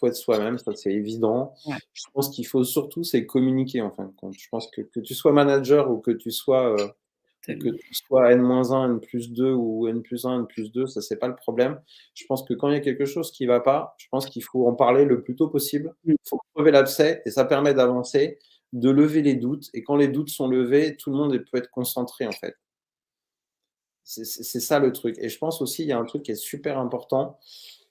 être soi-même, ça c'est évident. Ouais, Je pense qu'il faut surtout, c'est communiquer en fin de compte. Je pense que tu sois manager ou que tellement. tu sois N-1, N+2 ou N+1, N+2, ça c'est pas le problème. Je pense que quand il y a quelque chose qui va pas, je pense qu'il faut en parler le plus tôt possible. Mmh. Il faut crever l'abcès et ça permet d'avancer, de lever les doutes et quand les doutes sont levés, tout le monde peut être concentré en fait. C'est ça le truc et je pense aussi, il y a un truc qui est super important,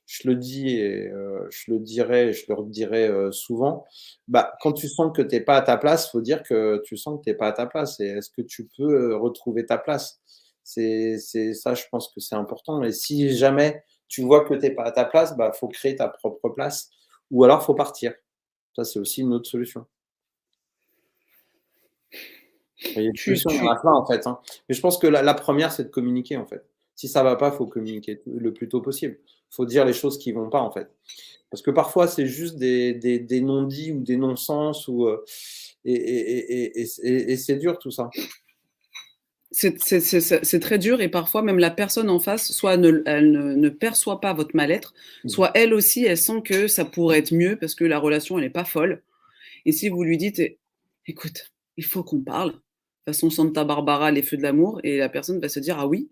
je le dis et je le dirai et je le redirai, souvent. Bah, quand tu sens que tu es pas à ta place, faut dire que tu sens que tu es pas à ta place et est-ce que tu peux, retrouver ta place? C'est ça, je pense que c'est important et si jamais tu vois que tu es pas à ta place, bah, faut créer ta propre place ou alors faut partir. Ça, c'est aussi une autre solution. Il y a des Tu solutions, il y en tu a plein en fait, hein. Mais je pense que la 1re, c'est de communiquer en fait. Si ça va pas, faut communiquer le plus tôt possible. Faut dire les choses qui vont pas en fait. Parce que parfois, c'est juste des non-dits ou des non-sens ou, et c'est dur tout ça. c'est très dur et parfois même la personne en face, soit elle ne perçoit pas votre mal-être, Mmh. soit elle aussi, elle sent que ça pourrait être mieux parce que la relation, elle est pas folle et si vous lui dites: «Écoute, il faut qu'on parle, façon Santa Barbara, les feux de l'amour» et la personne va se dire: «Ah oui».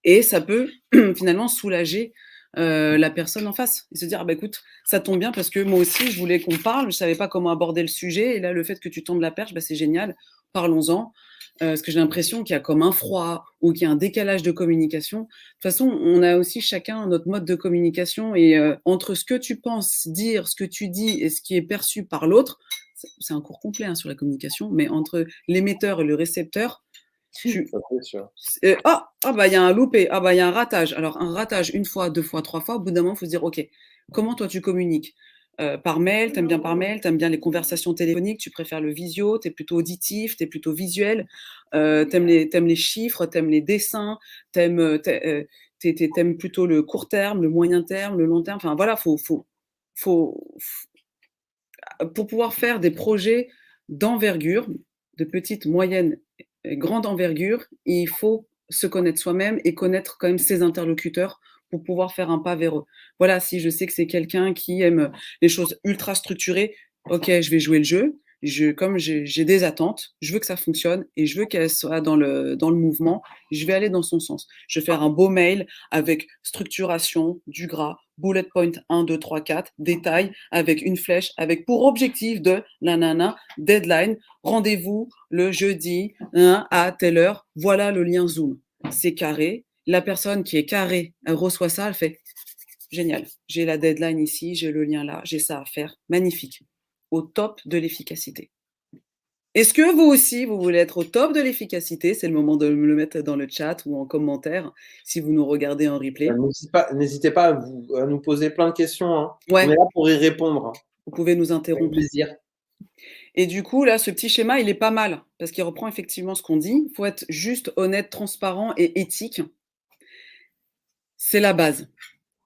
Et ça peut finalement soulager, la personne en face et se dire: «Ah bah écoute, ça tombe bien parce que moi aussi je voulais qu'on parle, je savais pas comment aborder le sujet et là le fait que tu tendes la perche, bah, c'est génial, parlons-en». Parce que j'ai l'impression qu'il y a comme un froid ou qu'il y a un décalage de communication. De toute façon, on a aussi chacun notre mode de communication et entre ce que tu penses dire, ce que tu dis et ce qui est perçu par l'autre, c'est un cours complet, hein, sur la communication, mais entre l'émetteur et le récepteur, tu Ça, c'est sûr. ah bah, il y a un loupé, ah bah, il y a un ratage. Alors un ratage une fois, 2 fois, 3 fois, au bout d'un moment, il faut se dire: «OK, comment toi tu communiques?» Par mail, t'aimes bien par mail, t'aimes bien les conversations téléphoniques, tu préfères le visio, tu es plutôt auditif, tu es plutôt visuel, tu aimes les chiffres, tu aimes les dessins, tu aimes, plutôt le court terme, le moyen terme, le long terme, enfin voilà, faut pour pouvoir faire des projets d'envergure, de petite, moyenne et grande envergure, il faut se connaître soi-même et connaître quand même ses interlocuteurs pour pouvoir faire un pas vers eux. Voilà, si je sais que c'est quelqu'un qui aime les choses ultra structurées, OK, je vais jouer le jeu. Comme j'ai des attentes, je veux que ça fonctionne et je veux qu'elle soit dans le mouvement, je vais aller dans son sens. Je vais faire un beau mail avec structuration, du gras, bullet point 1, 2, 3, 4, détail, avec une flèche, avec pour objectif de nanana, deadline, rendez-vous le jeudi hein, à telle heure, voilà le lien Zoom. C'est carré. La personne qui est carrée, elle reçoit ça, elle fait génial. J'ai la deadline ici, j'ai le lien là, j'ai ça à faire. Magnifique. Au top de l'efficacité. Est-ce que vous aussi, vous voulez être au top de l'efficacité? C'est le moment de me le mettre dans le chat ou en commentaire si vous nous regardez en replay. N'hésitez pas à nous poser plein de questions, hein. On est Ouais, là pour y répondre, hein, vous pouvez nous avec interrompre. plaisir. Et du coup, là, ce petit schéma, il est pas mal parce qu'il reprend effectivement ce qu'on dit. Il faut être juste, honnête, transparent et éthique. C'est la base.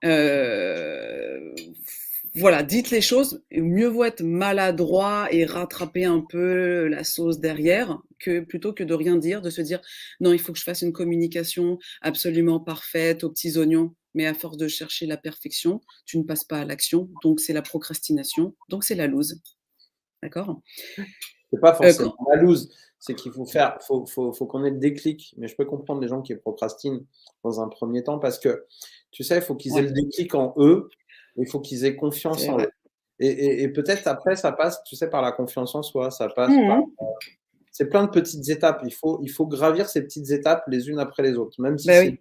Heu, voilà, dites les choses. Mieux vaut être maladroit et rattraper un peu la sauce derrière que plutôt que de rien dire, de se dire: «Non, il faut que je fasse une communication absolument parfaite aux petits oignons». Mais à force de chercher la perfection, tu ne passes pas à l'action, donc c'est la procrastination, donc c'est la loose. D'accord? C'est pas forcément Quand la loose, c'est qu'il faut qu'on ait le déclic. Mais je peux comprendre les gens qui procrastinent dans un premier temps parce que, tu sais, il faut qu'ils aient ouais, le déclic en eux, il faut qu'ils aient confiance c'est en eux. vrai. Et peut-être après, ça passe, tu sais, par la confiance en soi, ça passe par. Mmh. C'est plein de petites étapes. Il faut gravir ces petites étapes les unes après les autres. Bah oui.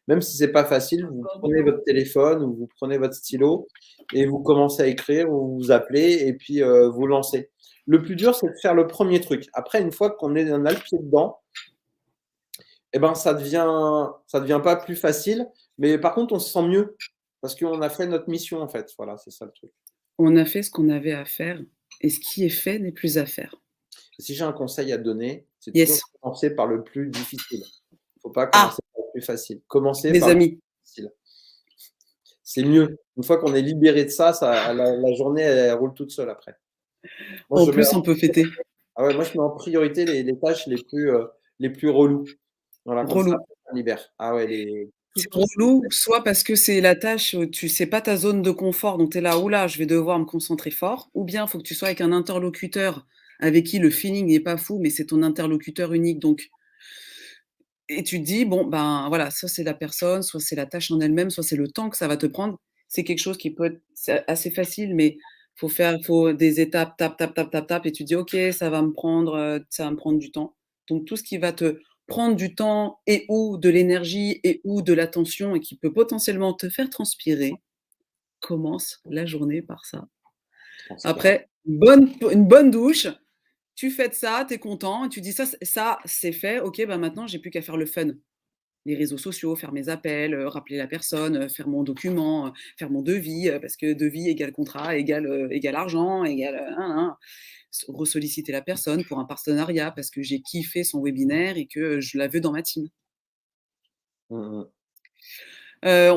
Même si c'est pas facile, vous prenez votre téléphone ou vous prenez votre stylo et vous commencez à écrire ou vous appelez et puis vous lancez. Le plus dur, c'est de faire le premier truc. Après, une fois qu'on est on a le pied dedans, eh ben, ça devient pas plus facile, mais par contre, on se sent mieux parce qu'on a fait notre mission, en fait. Voilà, c'est ça le truc. On a fait ce qu'on avait à faire et ce qui est fait n'est plus à faire. Si j'ai un conseil à donner, c'est toujours Yes. de commencer par le plus difficile. Il faut pas Ah! commencer par le plus facile. Commencer Mes par le amis. plus difficile. C'est mieux. Une fois qu'on est libéré de ça, la journée, elle roule toute seule après. Moi, En je mets plus, on peut fêter. Ah ouais, moi, je mets en priorité les tâches les plus reloues. Voilà, comme ça, Relou. ça libère. Ah ouais, C'est tout ce qui relou, soit parce que c'est la tâche, tu sais pas ta zone de confort, donc tu es là: «Ouh là, je vais devoir me concentrer fort», ou bien il faut que tu sois avec un interlocuteur avec qui le feeling n'est pas fou, mais c'est ton interlocuteur unique, donc et tu te dis: «Bon, ben, voilà, soit c'est la personne, soit c'est la tâche en elle-même, soit c'est le temps que ça va te prendre». C'est quelque chose qui peut être c'est assez facile, mais faut des étapes, tap, tap, tap, tap, tap et tu te dis: «OK, ça va me prendre du temps». Donc tout ce qui va te prendre du temps et ou de l'énergie et ou de l'attention et qui peut potentiellement te faire transpirer, commence la journée par ça. transpire. Après, une bonne douche, tu fais de ça, tu es content et tu dis: «Ça, c'est fait, OK, bah, maintenant j'ai plus qu'à faire le fun». Les réseaux sociaux, faire mes appels, rappeler la personne, faire mon document, faire mon devis, parce que devis égale contrat, égale argent, égale, nin nin. Ressolliciter la personne pour un partenariat parce que j'ai kiffé son webinaire et que, je la veux dans ma team. Mmh mh.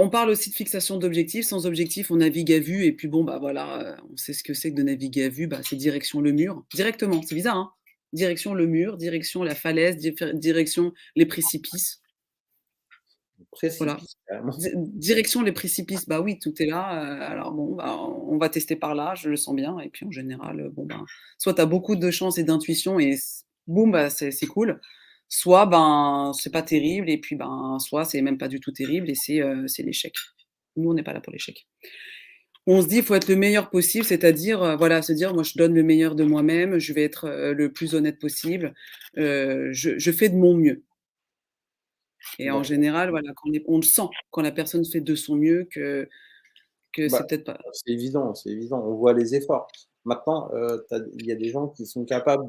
On parle aussi de fixation d'objectifs. Sans objectif, on navigue à vue et puis bon, bah, voilà, on sait ce que c'est que de naviguer à vue, bah, c'est direction le mur, directement. C'est bizarre, hein? Direction le mur, direction la falaise, direction les précipices. Voilà. Précipice, carrément. Direction les précipices, bah oui, tout est là, alors bon, bah, on va tester par là, je le sens bien et puis en général, bon, ben, soit tu as beaucoup de chance et d'intuition et boum, bah, c'est cool, soit, ben, c'est pas terrible et puis, ben, soit c'est même pas du tout terrible et c'est l'échec. Nous, on n'est pas là pour l'échec. On se dit: «Il faut être le meilleur possible», c'est-à-dire, voilà, se dire: «Moi, je donne le meilleur de moi-même, je vais être, le plus honnête possible, je fais de mon mieux». Et en D'accord. général, voilà, on le sent quand la personne fait de son mieux que Bah, c'est peut-être pas c'est évident, c'est évident. On voit les efforts. Maintenant, il y a des gens qui sont capables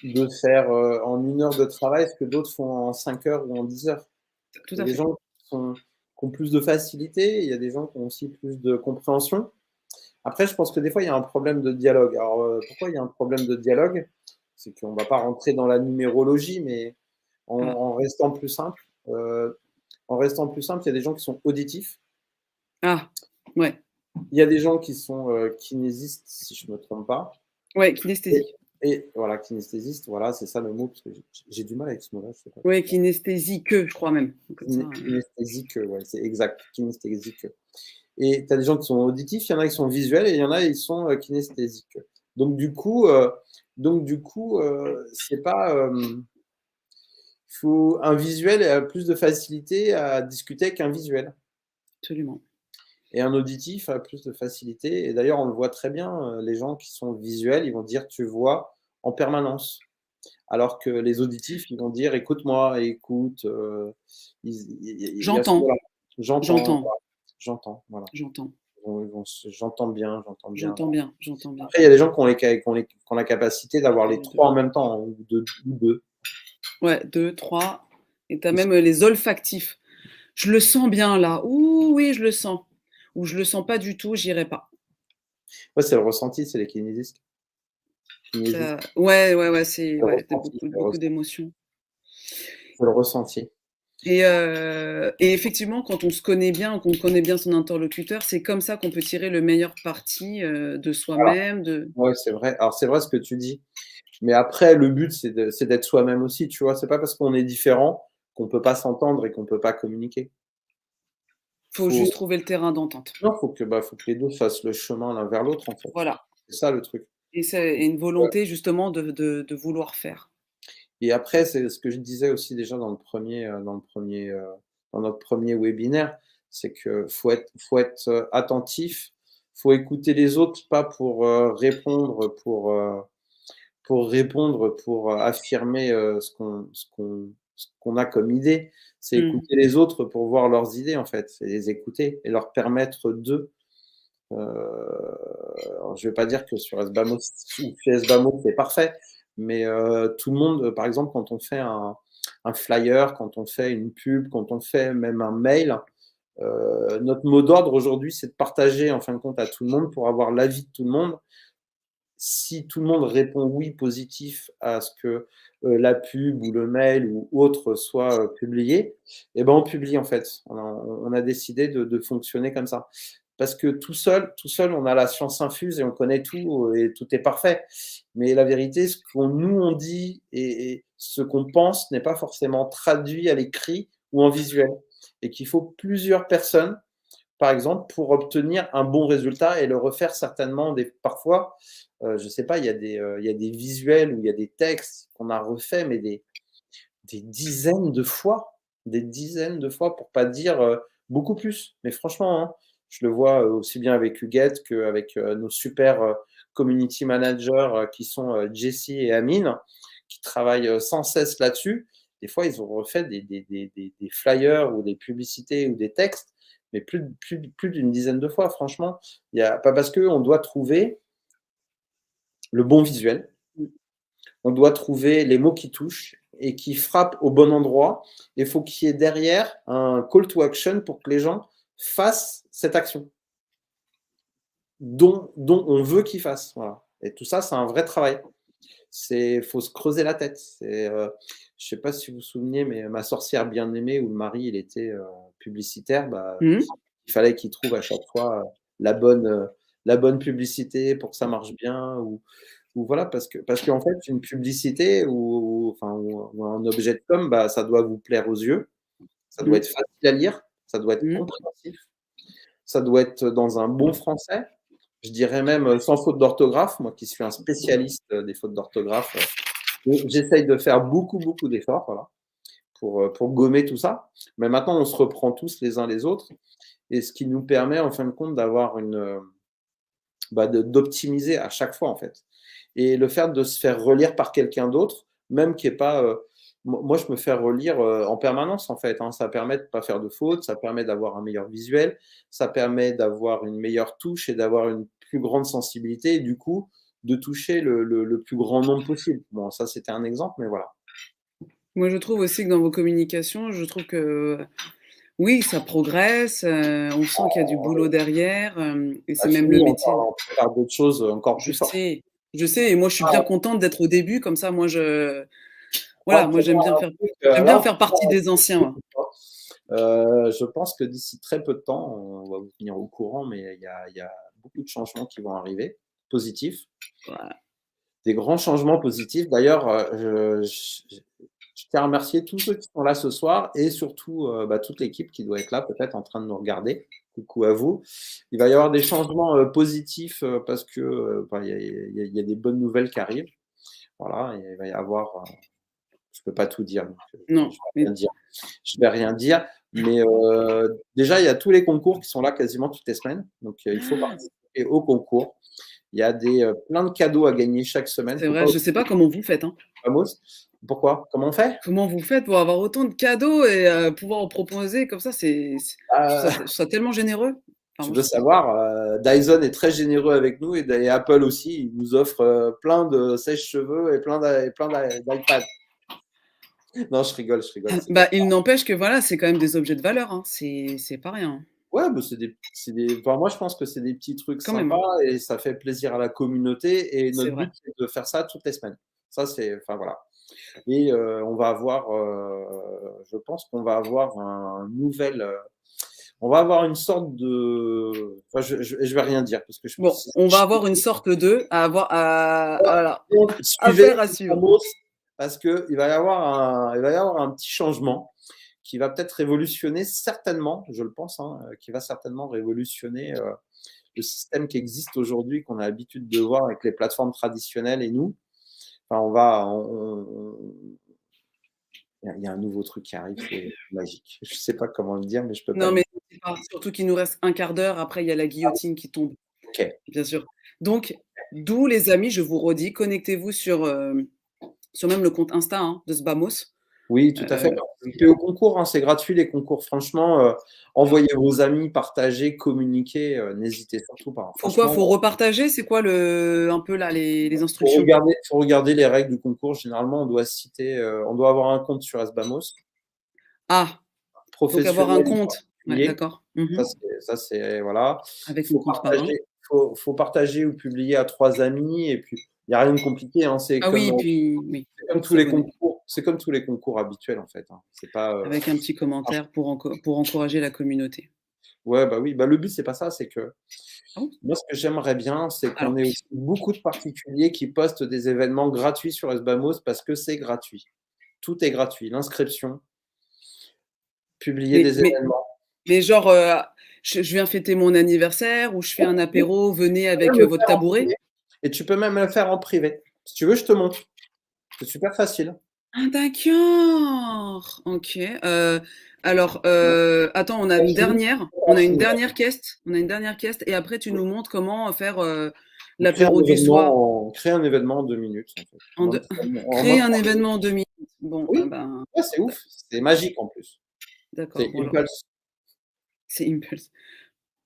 de faire, en 1 heure de travail ce que d'autres font en 5 heures ou en 10 heures. tout Il y a à des fait. gens qui ont plus de facilité, il y a des gens qui ont aussi plus de compréhension. Après, je pense que des fois, il y a un problème de dialogue. Alors, pourquoi il y a un problème de dialogue? C'est qu'on va pas rentrer dans la numérologie, mais en Ah, en restant plus simple, il y a des gens qui sont auditifs. ah, ouais, Il y a des gens qui sont, kinésistes, si je me trompe pas. ouais, Et kinesthésie. et voilà, kinesthésistes, voilà, c'est ça le mot, parce que j'ai du mal avec ce mot-là, je sais pas Ouais, pourquoi. kinesthésique, je crois même, comme ça, Kinesthésique, ouais, c'est exact, kinesthésique. Et tu as des gens qui sont auditifs, il y en a qui sont visuels et il y en a, ils sont, kinesthésiques. Donc du coup, heu c'est pas, faut un visuel a plus de facilité à discuter qu'un visuel absolument. et un auditif a plus de facilité et d'ailleurs, on le voit très bien, les gens qui sont visuels, ils vont dire: «Tu vois?» en permanence. Alors que les auditifs, ils vont dire: «Écoute-moi, écoute», il y a ce J'entends, mot-là. J'entends, j'entends, voilà, j'entends, voilà. j'entends. j'entends bien, j'entends bien. J'entends bien, j'entends bien. Après, il y a des gens qui ont la capacité d'avoir les trois en même temps, hein, ou deux. Ouais, 2, 3. Et tu as même les olfactifs. Je le sens bien là. Ouh, oui, je le sens. Ou je le sens pas du tout, j'irai pas. Ouais, c'est le ressenti, c'est les kinésistes. Ouais, c'est Le ouais, ressenti, beaucoup d'émotions. c'est le ressenti. Et effectivement, quand on se connaît bien, qu'on connaît bien son interlocuteur, c'est comme ça qu'on peut tirer le meilleur parti de Voilà. soi-même. Ouais, c'est vrai. Alors, c'est vrai ce que tu dis. Mais après, le but, c'est d'être soi-même aussi, tu vois. C'est pas parce qu'on est différent qu'on peut pas s'entendre et qu'on peut pas communiquer. Faut juste trouver le terrain d'entente. Non, faut que les deux fassent le chemin l'un vers l'autre, en fait. Voilà. C'est ça le truc. Et c'est une Ouais. volonté justement de vouloir faire. Et après, c'est ce que je disais aussi déjà dans notre premier webinaire, c'est que faut être attentif, faut écouter les autres, pas pour répondre, pour affirmer ce qu'on a comme idée. C'est Mmh. écouter les autres pour voir leurs idées, en fait, et les écouter et leur permettre de. Alors je vais pas dire que sur Sbamos ou chez Sbamos, c'est parfait, mais tout le monde, par exemple, quand on fait un flyer, quand on fait une pub, quand on fait même un mail, notre mot d'ordre aujourd'hui, c'est de partager en fin de compte à tout le monde pour avoir l'avis de tout le monde. Si tout le monde répond oui positif à ce que la pub ou le mail ou autre soit publié, eh ben on publie en fait. On a décidé de fonctionner comme ça. Parce que tout seul, on a la science infuse et on connaît tout et tout est parfait. Mais la vérité, ce qu'on nous on dit et ce qu'on pense n'est pas forcément traduit à l'écrit ou en visuel. Et qu'il faut plusieurs personnes, par exemple, pour obtenir un bon résultat et le refaire certainement parfois. Je ne sais pas, il y a des visuels ou il y a des textes qu'on a refaits, mais des dizaines de fois pour pas dire beaucoup plus. Mais franchement, hein, je le vois aussi bien avec Huguette qu'avec nos super community managers qui sont Jessie et Amine, qui travaillent sans cesse là-dessus. Des fois, ils ont refait des flyers ou des publicités ou des textes, mais plus d'une dizaine de fois. Franchement, il y a pas parce qu'on doit trouver le bon visuel, on doit trouver les mots qui touchent et qui frappent au bon endroit. Il faut qu'il y ait derrière un call to action pour que les gens fassent cette action dont on veut qu'ils fassent. Voilà. Et tout ça, c'est un vrai travail. Il faut se creuser la tête. Je ne sais pas si vous vous souvenez, mais Ma sorcière bien-aimée, où le mari il était publicitaire, Mmh. il fallait qu'il trouve à chaque fois la bonne publicité pour que ça marche bien, ou voilà, parce qu'en fait, une publicité ou un objet de com, ça doit vous plaire aux yeux, ça doit Mmh. être facile à lire, ça doit être Mmh. compréhensif, ça doit être dans un bon français. Je dirais même sans faute d'orthographe, moi qui suis un spécialiste des fautes d'orthographe, j'essaye de faire beaucoup d'efforts, voilà, pour gommer tout ça. Mais maintenant, on se reprend tous les uns les autres, et ce qui nous permet, en fin de compte, d'optimiser à chaque fois, en fait. Et le fait de se faire relire par quelqu'un d'autre, même qui est pas. Moi, je me fais relire en permanence, en fait, hein. Ça permet de ne pas faire de fautes, ça permet d'avoir un meilleur visuel, ça permet d'avoir une meilleure touche et d'avoir une plus grande sensibilité, et du coup, de toucher le plus grand nombre possible. Bon, ça, c'était un exemple, mais voilà. Moi, je trouve aussi que dans vos communications, je trouve que oui, ça progresse, on sent qu'il y a du boulot derrière, et c'est À même le fini, métier. on prépare d'autres choses encore Je plus fortes. sais, je sais et moi, je suis bien contente d'être au début comme ça, moi, On va voilà, moi, préparer un truc, j'aime là, bien faire partie des anciens, moi. je pense que d'ici très peu de temps, on va vous tenir au courant, mais il y a beaucoup de changements qui vont arriver, positifs, Voilà. des grands changements positifs. D'ailleurs, je tiens à remercier tous ceux qui sont là ce soir et surtout toute l'équipe qui doit être là, peut-être en train de nous regarder. Coucou à vous. Il va y avoir des changements positifs parce que il y a des bonnes nouvelles qui arrivent. Voilà, et il va y avoir. Je peux pas tout dire, donc Non, je vais mais rien dire. Je vais rien dire, mais déjà, il y a tous les concours qui sont là quasiment toutes les semaines, donc il faut participer au concours. Il y a plein de cadeaux à gagner chaque semaine. c'est Faut pas vrai, je sais pas comment vous faites, hein. Famos. Pourquoi? Comment on fait? Comment vous faites pour avoir autant de cadeaux et pouvoir en proposer comme ça, je trouve ça tellement généreux. Enfin, Tu moi, veux je trouve. savoir, Dyson est très généreux avec nous et Apple aussi, il nous offre plein de sèche-cheveux et plein d'iPad. Non, je rigole, je rigole. C'est pas... Bah, il n'empêche que voilà, c'est quand même des objets de valeur, hein. C'est pas rien, hein. Ouais, bah, enfin, moi, je pense que c'est des petits trucs Quand même, hein. sympas et ça fait plaisir à la communauté. Et C'est notre vrai. but, c'est de faire ça toutes les semaines. Ça, c'est, enfin voilà. Et je pense qu'on va avoir on va avoir une sorte de, enfin, je vais rien dire parce que Bon, on va avoir une sorte de à avoir à voilà, suivez affaire à suivre. Ramos parce que il va y avoir un petit changement qui va peut-être révolutionner certainement, je le pense, hein, qui va certainement révolutionner le système qui existe aujourd'hui, qu'on a l'habitude de voir avec les plateformes traditionnelles et nous. Enfin, il y a un nouveau truc qui arrive, c'est magique. Je sais pas comment le dire, mais je peux pas Non, le mais dire. c'est pas surtout qu'il nous reste un quart d'heure, après il y a la guillotine qui tombe, Ok. bien sûr. Donc, d'où les amis, je vous redis, connectez-vous sur même le compte Insta, hein, de Sbamos. Oui, tout à Heu, fait. Participez au concours, hein, c'est gratuit les concours. Franchement, envoyez vos amis, partagez, communiquez, n'hésitez surtout pas. faut quoi? Franchement, Faut repartager? C'est quoi le un peu là les instructions? faut regarder les règles du concours. Généralement, on doit avoir un compte sur Sbamos, Ah, donc avoir un professionnel ou compte. Ouais, particulier. d'accord. Mmh. Ça, c'est voilà. Avec son compte parrain. Faut partager ou publier à 3 amis et puis il y a rien de compliqué, hein. Ah oui, puis oui, C'est comme faut tous les s'abonner. concours, c'est comme tous les concours habituels, en fait, hein. C'est pas, Avec un petit commentaire pour encourager la communauté. ouais, bah, oui, bah, le but, c'est pas ça, c'est que Ah bon? moi, ce que j'aimerais bien, c'est qu'on Alors ait oui. aussi beaucoup de particuliers qui postent des événements gratuits sur Sbamos parce que c'est gratuit. Tout est gratuit. L'inscription, publier Mais des mais événements. mais genre, je viens fêter mon anniversaire ou je fais un Oui, apéro, venez tu peux avec, même le votre faire en tabouret? privé et tu peux même le faire en privé. Si tu veux, je te montre. C'est super facile. Ah d'accord! OK, alors, attends, on a une dernière quest et après tu nous montres comment faire, l'apéro du soir Créer un événement en 2 minutes, en fait. en deux En créer mode un événement en 2 minutes. Bon, ah oui, ben, ouais, c'est ouf, c'est magique en plus. d'accord, C'est bon alors, Impulse. c'est Impulse.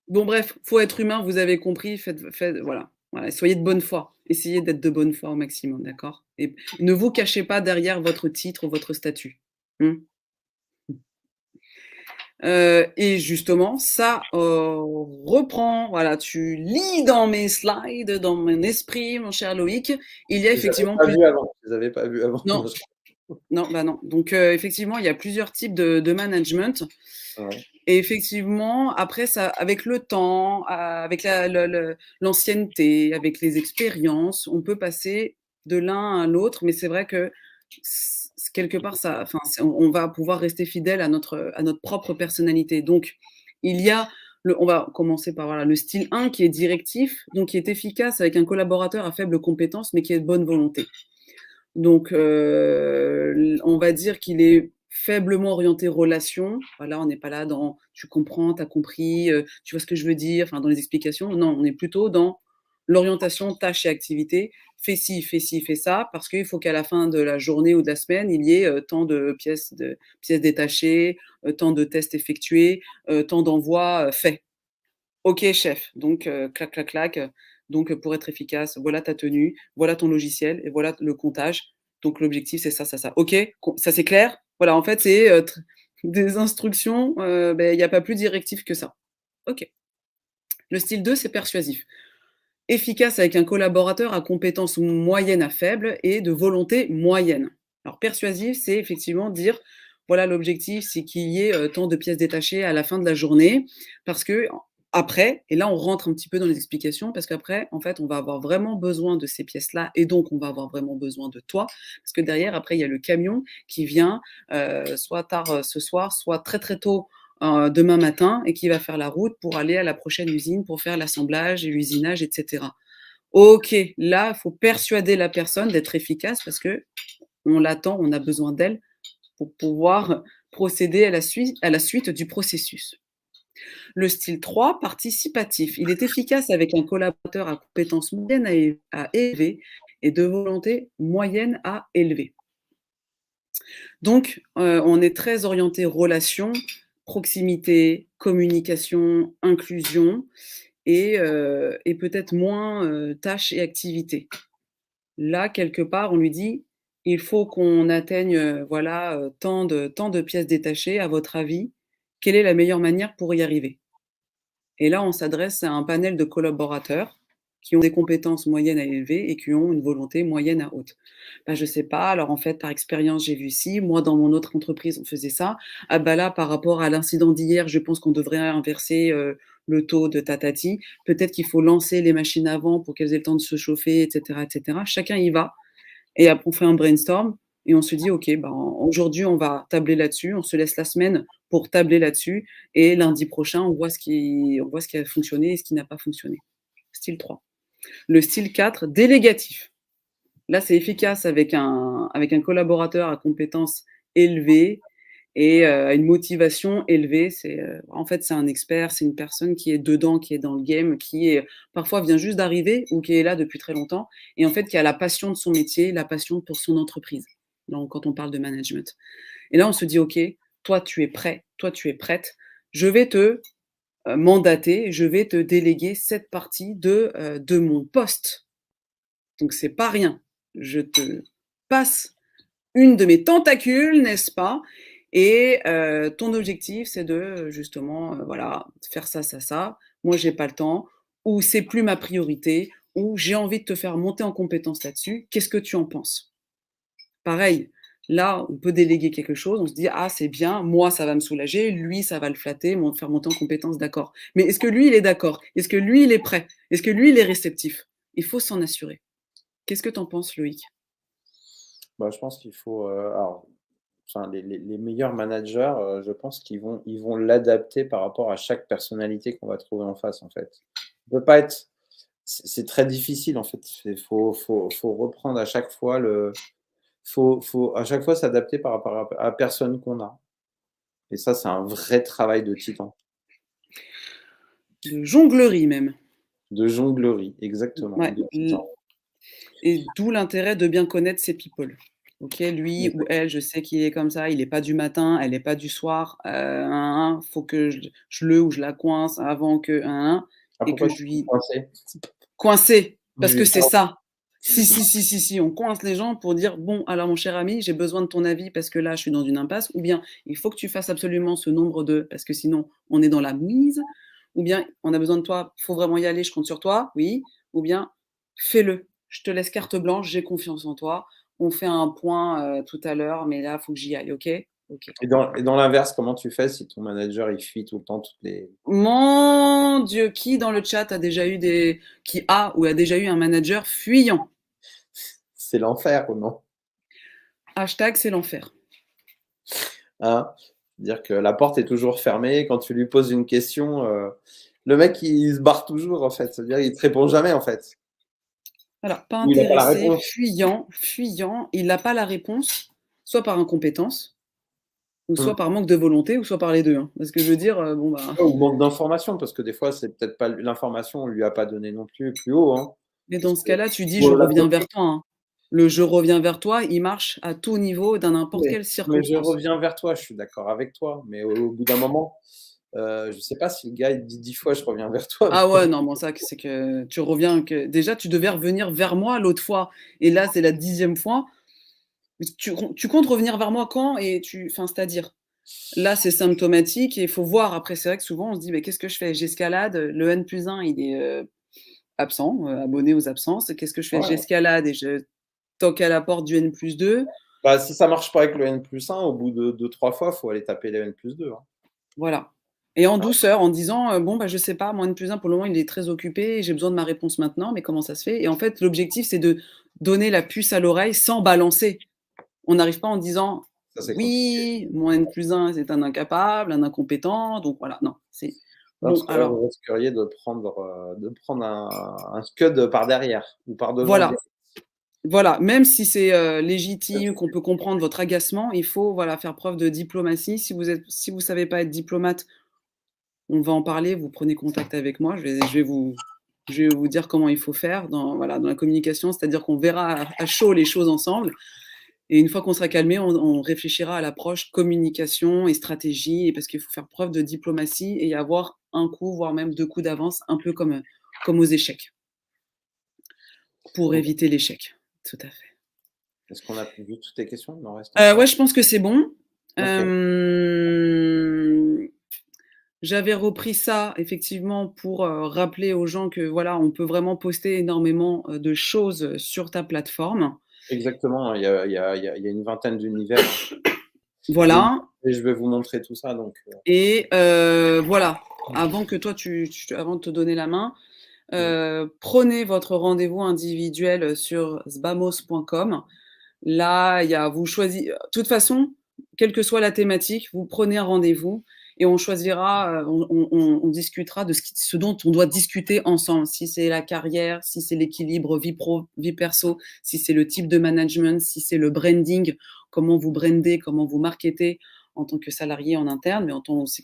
Bon bref, faut être humain, vous avez compris, faites voilà, voilà, soyez de bonne foi. Essayez d'être de bonne foi au maximum, d'accord? Et ne vous cachez pas derrière votre titre ou votre statut. Mmh. Et justement, ça, reprend, voilà, tu lis dans mes slides, dans mon esprit, mon cher Loïc, il y a Je les avais effectivement pas plus vus avant, je les avais pas vus avant. non, non, bah, non. Donc, effectivement, il y a plusieurs types de management Ouais. et effectivement, après ça avec le temps, avec la le l'ancienneté, avec les expériences, on peut passer de l'un à l'autre, mais c'est vrai que quelque part ça enfin, on va pouvoir rester fidèle à notre propre personnalité. Donc, il y a on va commencer par voilà, le style 1 qui est directif, donc qui est efficace avec un collaborateur à faible compétence, mais qui est de bonne volonté. Donc, on va dire qu'il est faiblement orienté relation. Voilà, on n'est pas là dans tu comprends, tu as compris, tu vois ce que je veux dire, enfin dans les explications. Non, on est plutôt dans l'orientation tâches et activités. Fais ci, fais ci, fais ça, parce qu'il faut qu'à la fin de la journée ou de la semaine, il y ait tant de pièces détachées, tant de tests effectués, tant d'envois faits. OK, chef. Donc, clac, clac, clac. Donc, pour être efficace, voilà ta tenue, voilà ton logiciel et voilà le comptage. Donc, l'objectif, c'est ça, ça, ça. OK, ça c'est clair? Voilà, en fait, c'est des instructions, il n'y a pas plus directif que ça. OK. Le style 2, c'est persuasif. Efficace avec un collaborateur à compétences moyennes à faibles et de volonté moyenne. Alors, persuasif, c'est effectivement dire voilà, l'objectif, c'est qu'il y ait tant de pièces détachées à la fin de la journée, parce que après, et là on rentre un petit peu dans les explications, parce qu'après, en fait, on va avoir vraiment besoin de ces pièces-là, et donc on va avoir vraiment besoin de toi, parce que derrière, après, il y a le camion qui vient, soit tard ce soir, soit très très tôt demain matin, et qui va faire la route pour aller à la prochaine usine pour faire l'assemblage et l'usinage, etc. Ok, là, il faut persuader la personne d'être efficace parce que on l'attend, on a besoin d'elle pour pouvoir procéder à la suite du processus. Le style 3, participatif. Il est efficace avec un collaborateur à compétences moyennes à élevées et de volonté moyenne à élevée. Donc, on est très orienté relation, proximité, communication, inclusion et peut-être moins, tâches et activités. Là, quelque part, on lui dit: «Il faut qu'on atteigne, voilà, tant de pièces détachées. À votre avis, quelle est la meilleure manière pour y arriver?» Et là, on s'adresse à un panel de collaborateurs qui ont des compétences moyennes à élevées et qui ont une volonté moyenne à haute. «Bah, je sais pas, alors en fait, par expérience, j'ai vu ci, moi dans mon autre entreprise, on faisait ça. Ah bah là, par rapport à l'incident d'hier, je pense qu'on devrait inverser, le taux de tatati. Peut-être qu'il faut lancer les machines avant pour qu'elles aient le temps de se chauffer» et cetera et cetera. Chacun y va et après on fait un brainstorm et on se dit: «OK, ben, aujourd'hui, on va tabler là-dessus». On se laisse la semaine pour tabler là-dessus et lundi prochain, on voit ce qui a fonctionné et ce qui n'a pas fonctionné. Style 3. Le style 4, délégatif. Là, c'est efficace avec un collaborateur à compétences élevées et à une motivation élevée. En fait, c'est un expert, c'est une personne qui est dedans, qui est dans le game, qui est parfois vient juste d'arriver ou qui est là depuis très longtemps et en fait qui a la passion de son métier, la passion pour son entreprise. Donc quand on parle de management. Et là, on se dit: «OK, toi tu es prêt, toi tu es prête, je vais te, mandater, je vais te déléguer cette partie de mon poste. Donc c'est pas rien. Je te passe une de mes tentacules, n'est-ce pas? Et ton objectif, c'est de, justement, voilà, faire ça, ça, ça. Moi, j'ai pas le temps ou c'est plus ma priorité ou j'ai envie de te faire monter en compétence là-dessus. Qu'est-ce que tu en penses?» Pareil, là, on peut déléguer quelque chose, on se dit: «Ah, c'est bien, moi, ça va me soulager, lui, ça va le flatter, me faire monter en compétence», d'accord. Mais est-ce que lui, il est d'accord? Est-ce que lui, il est prêt? Est-ce que lui, il est réceptif? Il faut s'en assurer. Qu'est-ce que tu en penses, Loïc? Bah, je pense qu'il faut, alors, enfin, les meilleurs managers, je pense qu'ils vont l'adapter par rapport à chaque personnalité qu'on va trouver en face, en fait. On peut pas être c'est très difficile, en fait. Il faut reprendre à chaque fois faut à chaque fois s'adapter par rapport à la personne qu'on a et ça, c'est un vrai travail de titan, De jonglerie même. de jonglerie, exactement, Ouais, de titan. et d'où l'intérêt de bien connaître ses people. OK, lui ou Exact. elle, je sais qu'il est comme ça, il est pas du matin, elle est pas du soir, faut que je le ou je la coince avant que Ah, et que pourquoi tu je es lui coincé? coincer, Je parce lui que ai c'est pas ça. Si, si, si, si, si, on coince les gens pour dire: «Bon, alors mon cher ami, j'ai besoin de ton avis parce que là, je suis dans une impasse», ou bien: «Il faut que tu fasses absolument ce nombre de parce que sinon on est dans la mise», ou bien: «On a besoin de toi, faut vraiment y aller, je compte sur toi», oui, ou bien: «Fais-le, je te laisse carte blanche, j'ai confiance en toi. On fait un point, tout à l'heure, mais là, faut que j'y aille, OK?» OK. et dans l'inverse, comment tu fais si ton manager, il fuit tout le temps toutes les Mon Dieu, qui dans le chat a déjà eu qui a ou a déjà eu un manager fuyant? c'est l'enfer ou non? Hashtag c'est l'enfer. Hein? Dire que la porte est toujours fermée, quand tu lui poses une question, le mec il se barre toujours en fait, c'est-à-dire il te répond jamais en fait. Voilà, pas Ou il a pas la intéressé, réponse. fuyant, il n'a pas la réponse, soit par incompétence, ou Mmh. soit par manque de volonté, ou soit par les 2, hein. Parce que je veux dire, bon, bah, Ouais, ou manque d'information parce que des fois c'est peut-être pas l'information on lui a pas donné non plus haut, hein. mais Parce dans ce que cas-là, tu dis: ou «Je on l'a reviens bloqué. vers toi», hein. Le «je reviens vers toi», il marche à tout niveau, dans n'importe Mais quelle mais je circonstance. reviens vers toi, je suis d'accord avec toi, mais au bout d'un moment, je sais pas si le gars il dit 10 fois: «Je reviens vers toi», Ah ouais, non, bon ça, c'est que tu reviens que déjà, tu devais revenir vers moi l'autre fois et là, c'est la 10e fois. Mais tu comptes revenir vers moi quand et enfin, c'est-à-dire? Là, c'est symptomatique et il faut voir. Après, c'est vrai que souvent, on se dit: «Mais qu'est-ce que je fais? J'escalade, le N+1, il est, absent, abonné aux absences. Qu'est-ce que je fais? ouais. J'escalade et je toque à la porte du N+2». Bah, si ça marche pas avec le N+1, au bout de 2-3 fois, faut aller taper le N+2, hein. Voilà, et en douceur, en disant, «Bon, bah, je sais pas, mon N+1 pour le moment, il est très occupé et j'ai besoin de ma réponse maintenant, mais comment ça se fait?» Et en fait, l'objectif, c'est de donner la puce à l'oreille sans balancer. On n'arrive pas en disant: Ça, c'est compliqué. «Oui, mon N+1, c'est un incapable, un incompétent, donc voilà». Non, c'est: Dans «Bon, ce cas-là, vous alors risqueriez de prendre un scud par derrière ou par devant voilà». direct. Voilà, même si c'est, légitime, qu'on peut comprendre votre agacement, il faut, voilà, faire preuve de diplomatie. Si vous savez pas être diplomate, on va en parler, vous prenez contact avec moi, je vais vous dire comment il faut faire dans, voilà, dans la communication, c'est-à-dire qu'on verra à chaud les choses ensemble Et une fois qu'on sera calmé, on réfléchira à l'approche communication et stratégie, et parce qu'il faut faire preuve de diplomatie et avoir un coup, voire même 2 coups d'avance, un peu comme aux échecs, pour Ok. éviter l'échec. Tout à fait. Est-ce qu'on a vu toutes tes questions? Il en reste encore. Ouais, je pense que c'est bon. Ok. J'avais repris ça effectivement pour, rappeler aux gens que voilà, on peut vraiment poster énormément, de choses sur ta plateforme. Exactement. Il y a une vingtaine d'univers. Et, Voilà. et je vais vous montrer tout ça. Donc, Et voilà, avant que toi avant de te donner la main, prenez votre rendez-vous individuel sur sbamos.com. Là, il y a vous choisi de toute façon, quelle que soit la thématique, vous prenez un rendez-vous et on choisira, on discutera de ce dont on doit discuter ensemble. Si c'est la carrière, si c'est l'équilibre vie pro, vie perso, si c'est le type de management, si c'est le branding, comment vous brandez, comment vous marketez en tant que salarié en interne, mais aussi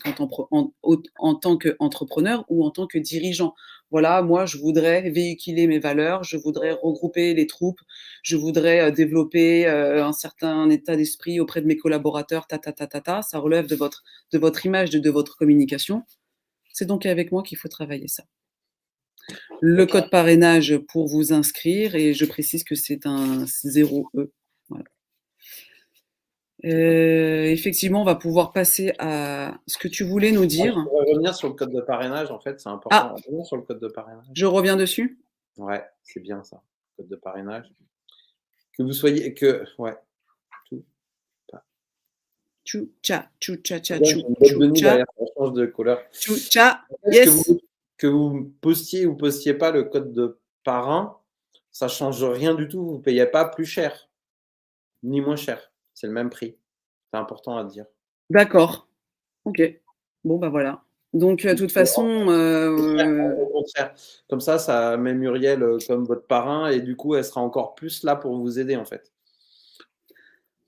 en tant qu'entrepreneur ou en tant que dirigeant. Voilà, moi, je voudrais véhiculer mes valeurs, je voudrais regrouper les troupes, je voudrais développer un certain état d'esprit auprès de mes collaborateurs, ça relève de votre image, de votre communication. C'est donc avec moi qu'il faut travailler ça. Le code parrainage pour vous inscrire, et je précise que c'est un 0E. Voilà. Effectivement, on va pouvoir passer à ce que tu voulais nous je dire. pourrais revenir sur le code de parrainage. En fait, c'est important. Ah, Revenir sur le code de parrainage. je reviens dessus. Ouais, c'est bien ça. Code de parrainage. Que vous soyez. Que. Ouais. Tout. Chou, tcha, chou, tcha, tcha, Bien, j'ai chou, une boîte chou, de nuit tcha, derrière. Ça change de couleur. chou, tcha. En fait, Yes. que vous postiez ou postiez pas le code de parrain, ça change rien du tout. Vous ne payez pas plus cher, ni moins cher. C'est le même prix. C'est important à dire. D'accord. Ok. Bon, bah voilà. Donc, de toute façon, Au contraire. Comme ça met Muriel comme votre parrain et du coup, elle sera encore plus là pour vous aider en fait.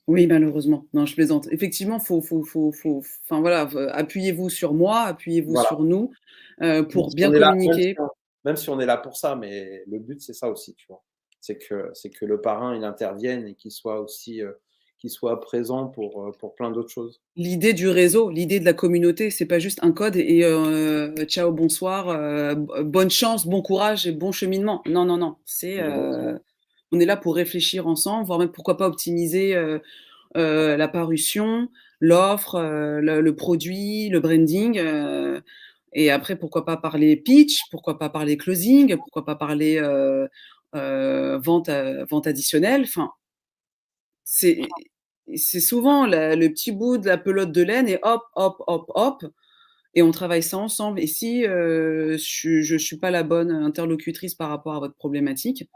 oui, malheureusement. Non, je plaisante. Effectivement, enfin voilà, appuyez-vous sur moi, appuyez-vous Voilà. sur nous, Même pour si bien on est là, même si communiquer. on, même si on est là pour ça, mais le but c'est ça aussi, tu vois. C'est que le parrain il intervienne et qu'il soit présent pour plein d'autres choses. L'idée du réseau, l'idée de la communauté, c'est pas juste un code et ciao, bonsoir, bonne chance, bon courage et bon cheminement. Non, non, non. Exactement. On est là pour réfléchir ensemble, voire même pourquoi pas optimiser, la parution, l'offre, le produit, le branding, et après pourquoi pas parler pitch, pourquoi pas parler closing, pourquoi pas parler, vente additionnelle. Enfin, c'est c'est souvent le petit bout de la pelote de laine et hop, hop, hop, hop, et on travaille ça ensemble. Et si, je suis pas la bonne interlocutrice par rapport à votre problématique,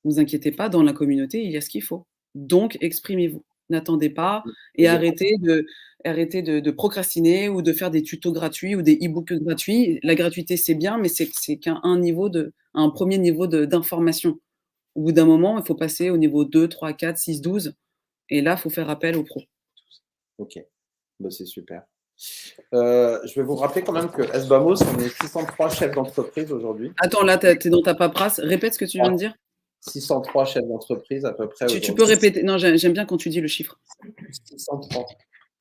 vous inquiétez pas, dans la communauté, il y a ce qu'il faut. Donc exprimez-vous. N'attendez pas et Exactement. arrêtez de procrastiner ou de faire des tutos gratuits ou des e-books gratuits. La gratuité, c'est bien, mais c'est qu'un un premier niveau d'information. Au bout d'un moment, il faut passer au niveau 2, 3, 4, 6, 12, et là, il faut faire appel aux pros. Ok, bah, c'est super. Je vais vous rappeler quand même que SBAMOS, on est 603 chefs d'entreprise aujourd'hui. Attends, là, tu es dans ta paperasse. Répète ce que tu viens de dire. 603 chefs d'entreprise à peu près Tu peux aujourd'hui. répéter. Non, j'aime bien quand tu dis le chiffre. 603.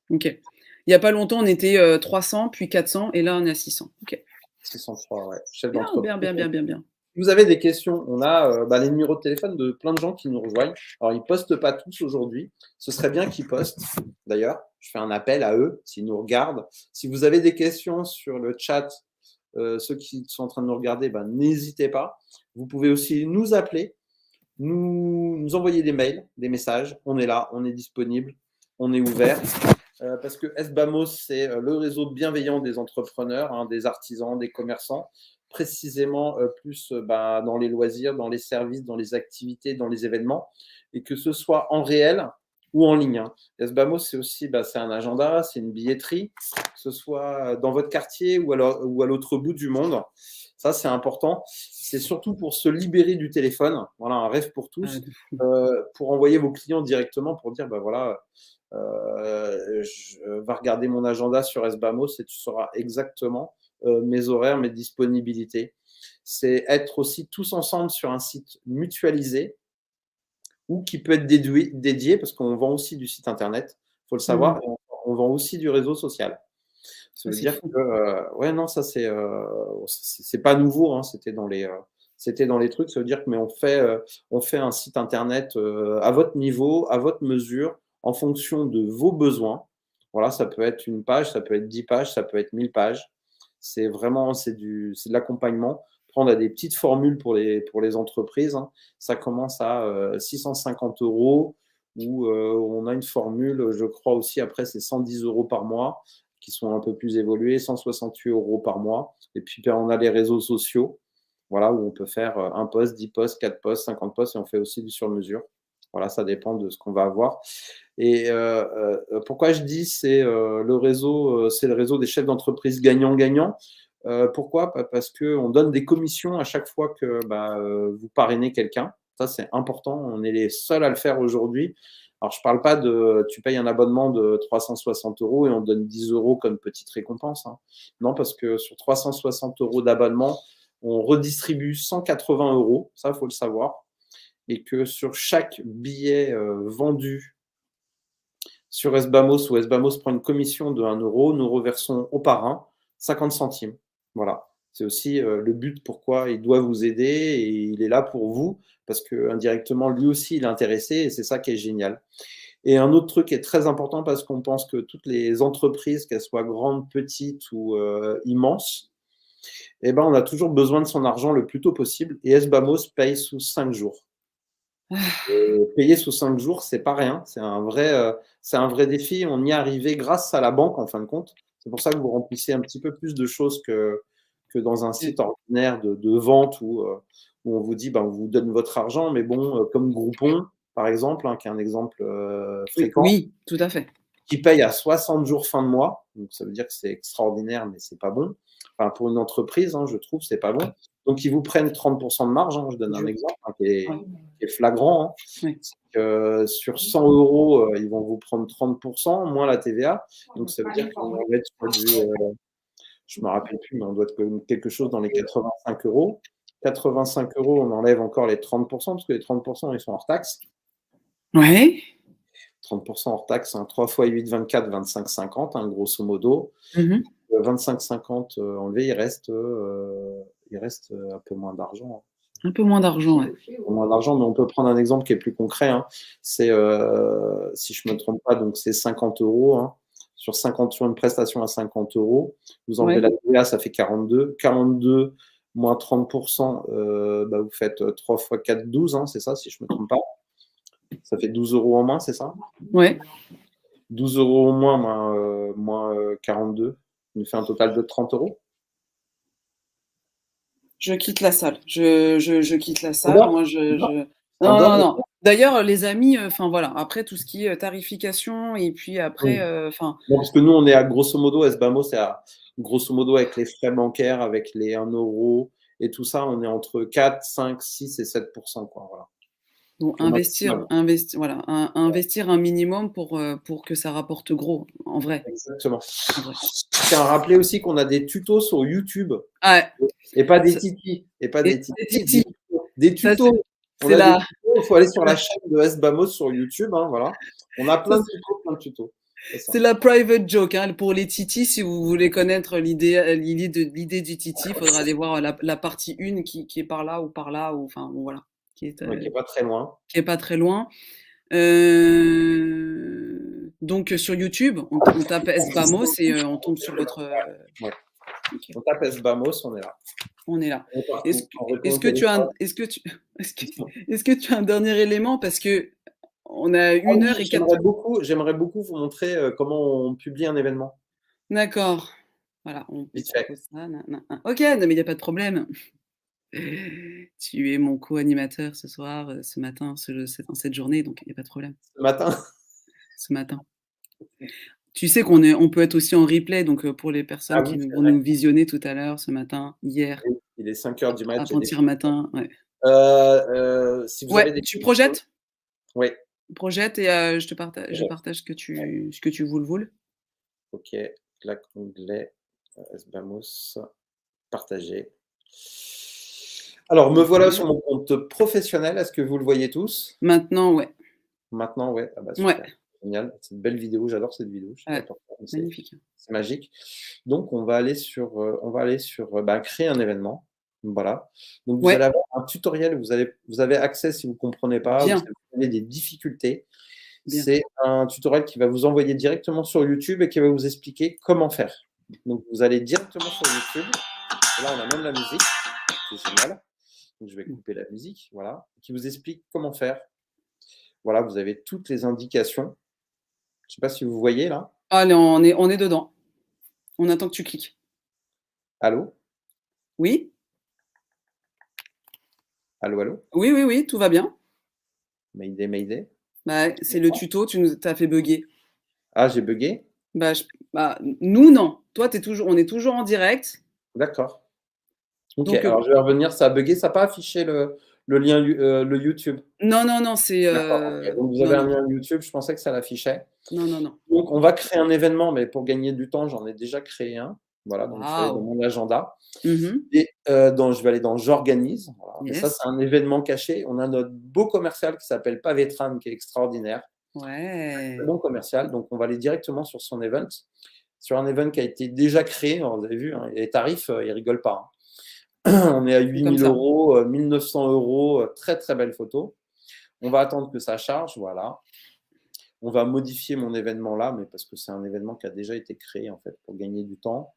OK. Il y a pas longtemps, on était, 300, puis 400, et là, on est à 600. OK. 603, ouais, chefs Bien, bien, d'entreprise. bien, bien, bien, bien. Si vous avez des questions, on a les numéros de téléphone de plein de gens qui nous rejoignent. Alors, ils ne postent pas tous aujourd'hui. Ce serait bien qu'ils postent. D'ailleurs, je fais un appel à eux, s'ils nous regardent. Si vous avez des questions sur le chat, ceux qui sont en train de nous regarder, n'hésitez pas. Vous pouvez aussi nous appeler, nous envoyer des mails, des messages. On est là, on est disponible, on est ouvert. Parce que SBAMOS, c'est le réseau bienveillant des entrepreneurs, hein, des artisans, des commerçants, précisément plus dans les loisirs, dans les services, dans les activités, dans les événements, et que ce soit en réel ou en ligne. Hein. SBAMOS, c'est aussi c'est un agenda, c'est une billetterie, que ce soit dans votre quartier ou à l'autre bout du monde. Ça, c'est important. C'est surtout pour se libérer du téléphone. Voilà, un rêve pour tous. Pour envoyer vos clients directement pour dire, voilà, je vais regarder mon agenda sur SBAMOS et tu sauras exactement mes horaires, mes disponibilités. C'est être aussi tous ensemble sur un site mutualisé ou qui peut être dédié parce qu'on vend aussi du site internet, il faut le Mmh. savoir, et on vend aussi du réseau social. Ça Ah, veut c'est dire fou. que, ouais, non, ça c'est pas nouveau, hein, c'était dans les trucs. Ça veut dire que, mais on fait un site internet à votre niveau, à votre mesure, en fonction de vos besoins. Voilà, ça peut être une page, ça peut être 10 pages, ça peut être 1000 pages. C'est vraiment, c'est de l'accompagnement. Après, on a des petites formules pour les entreprises, hein. Ça commence à 650 euros, ou on a une formule, je crois aussi, après, c'est 110 euros par mois, qui sont un peu plus évolués, 168 euros par mois. Et puis, ben, on a les réseaux sociaux, voilà, où on peut faire un post, 10 posts, 4 posts, 50 posts, et on fait aussi du sur-mesure. Voilà, ça dépend de ce qu'on va avoir. Et pourquoi je dis c'est le réseau des chefs d'entreprise gagnant-gagnant. Pourquoi? Parce qu'on donne des commissions à chaque fois que vous parrainez quelqu'un. Ça, c'est important. On est les seuls à le faire aujourd'hui. Alors, je parle pas de tu payes un abonnement de 360 euros et on te donne 10 euros comme petite récompense, hein. Non, parce que sur 360 euros d'abonnement, on redistribue 180 euros. Ça, il faut le savoir. Et que sur chaque billet vendu sur SBAMOS, où SBAMOS prend une commission de 1 euro, nous reversons au parrain 50 centimes. Voilà. C'est aussi le but pourquoi il doit vous aider, et il est là pour vous parce que indirectement lui aussi il est intéressé, et c'est ça qui est génial. Et un autre truc qui est très important, parce qu'on pense que toutes les entreprises, qu'elles soient grandes, petites ou immenses, eh ben, on a toujours besoin de son argent le plus tôt possible, et SBAMOS paye sous 5 jours. Payer sous 5 jours, c'est pas rien. C'est un vrai défi. On y est arrivé grâce à la banque, en fin de compte. C'est pour ça que vous remplissez un petit peu plus de choses que dans un site ordinaire de vente où on vous dit, ben, on vous donne votre argent. Mais bon, comme Groupon, par exemple, hein, qui est un exemple Oui, fréquent, oui, tout à fait. qui paye à 60 jours fin de mois. Donc, ça veut dire que c'est extraordinaire, mais c'est pas bon. Enfin, pour une entreprise, hein, je trouve, c'est pas bon. Donc, ils vous prennent 30% de marge, hein. Je donne un Dur. exemple Ouais, qui est flagrant, hein. ouais. C'est que sur 100 euros, ils vont vous prendre 30% moins la TVA. Donc, ça veut dire qu'on va être sur je me rappelle plus, mais on doit être quelque chose dans les 85 euros. 85 euros, on enlève encore les 30%, parce que les 30%, ils sont hors taxe. Ouais. 30% hors taxe, hein, 3 fois 8, 24, 25, 50, hein, grosso modo. Mmh. 25, 50 enlevé, il reste un peu moins d'argent, hein. Un peu moins d'argent, ouais. Moins d'argent, mais on peut prendre un exemple qui est plus concret, hein. C'est, si je ne me trompe pas, donc c'est 50 euros, hein. Sur une prestation à 50 euros, vous enlevez Ouais. la TVA, ça fait 42. 42 moins 30%, vous faites 3 fois 4, 12, hein, c'est ça, si je ne me trompe pas. Ça fait 12 euros en moins, c'est ça? Ouais. 12 euros en moins, moins 42, ça nous fait un total de 30 euros. Je quitte la salle. Je quitte la On salle. dort, Moi, on dort, on non, dort. non, non. D'ailleurs, les amis, enfin voilà, après tout ce qui est tarification et puis après, Oui. enfin, Non, parce que nous, on est à grosso modo, SBAMO, c'est à grosso modo avec les frais bancaires, avec les 1 euro et tout ça, on est entre 4, 5, 6 et 7%, quoi. Voilà. bon, Au maximum. voilà, investir un minimum pour que ça rapporte gros, en vrai, Exactement. en vrai. Je tiens à rappeler aussi qu'on a des tutos sur YouTube, Ah ouais, et pas des ça titis, et pas et des les titis, titis, des ça tutos. On c'est a des la tutos, il faut aller sur c'est la la chaîne de SBAMO sur YouTube, hein, voilà. On a ça plein de tutos, plein de tutos. C'est ça. c'est la private joke, hein. Pour les titis, si vous voulez connaître l'idée du titi, il faudra aller voir la partie 1 qui est par là ou enfin bon voilà, Ouais, qui est pas très loin. qui est pas très loin. Donc sur YouTube, on tape Sbamos et on tombe sur votre, Ouais. OK, On tape SBAMOS, on est là. on est là. On est Est-ce partout. que On répond est-ce au que tu as téléphone. un est-ce que tu est-ce que est-ce que tu as un dernier élément? Parce qu'on a Ah 1 oui, heure et 4. j'aimerais beaucoup vous montrer comment on publie un événement. D'accord. Voilà, on Vite fait. propose ça, nin nin nin. OK, non mais il y a pas de problème. Tu es mon co-animateur ce soir, ce matin, dans cette journée, donc il y a pas de problème. Ce matin, Ce matin. Tu sais on peut être aussi en replay, donc pour les ah personnes oui, qui c'est vont vrai. nous visionner tout à l'heure, ce matin, hier, Oui, il est 5 heures du mat, j'ai des avant-hier matin, ouais. si vous avez Ouais, des tu questions, projettes? oui, Projette et je direct. partage ce que tu voules. OK, clac, onglet, SBAMOS, partager. Alors, me voilà OK. sur mon compte professionnel. Est-ce que vous le voyez tous? Maintenant, ouais. Maintenant, ouais. Ah bah, Ouais, super, génial. C'est une belle vidéo, j'adore cette vidéo, je sais pas ouais, pourquoi, mais magnifique. c'est magique. Donc on va aller sur, bah, créer un événement. Voilà. Donc vous allez Ouais, avoir un tutoriel, vous avez accès si vous comprenez pas ou si bien, vous avez des difficultés. bien. C'est un tutoriel qui va vous envoyer directement sur YouTube et qui va vous expliquer comment faire. Donc vous allez directement sur YouTube et là on a même la musique, c'est génial. Donc je vais Mmh. couper la musique, voilà, qui vous explique comment faire. Voilà, vous avez toutes les indications. Je sais pas si vous voyez là? Allez, on est dedans. On attend que tu cliques. Allô? Oui? Allô, allô? Oui, oui, oui, tout va bien. Mayday, mayday? Bah, c'est le tuto, tu as fait bugger. Ah, j'ai buggé? Bah, bah, nous, non. Toi, on est toujours en direct. D'accord. OK, Donc, alors je vais revenir, ça a buggé, ça a pas affiché le lien le YouTube? non, non, non, c'est, D'accord, OK. Donc vous avez non, un non, lien YouTube, je pensais que ça l'affichait. non, non, non. Donc on va créer un événement, mais pour gagner du temps, j'en ai déjà créé un. Voilà, donc je vais aller dans Waouh! mon agenda Mmh. et je vais aller dans «J'organise», voilà, et ça, Yes. c'est un événement caché. On a notre beau commercial qui s'appelle Pavétran, qui est extraordinaire. Très Ouais. bon commercial, donc on va aller directement sur son event, sur un event qui a été déjà créé. Alors vous avez vu, hein, les tarifs, ils rigolent pas, hein. On est à C'est 8 comme 000 ça. €, 1 900 €, très, très belle photo. On va attendre que ça charge, voilà. On va modifier mon événement là, mais parce que c'est un événement qui a déjà été créé, en fait, pour gagner du temps.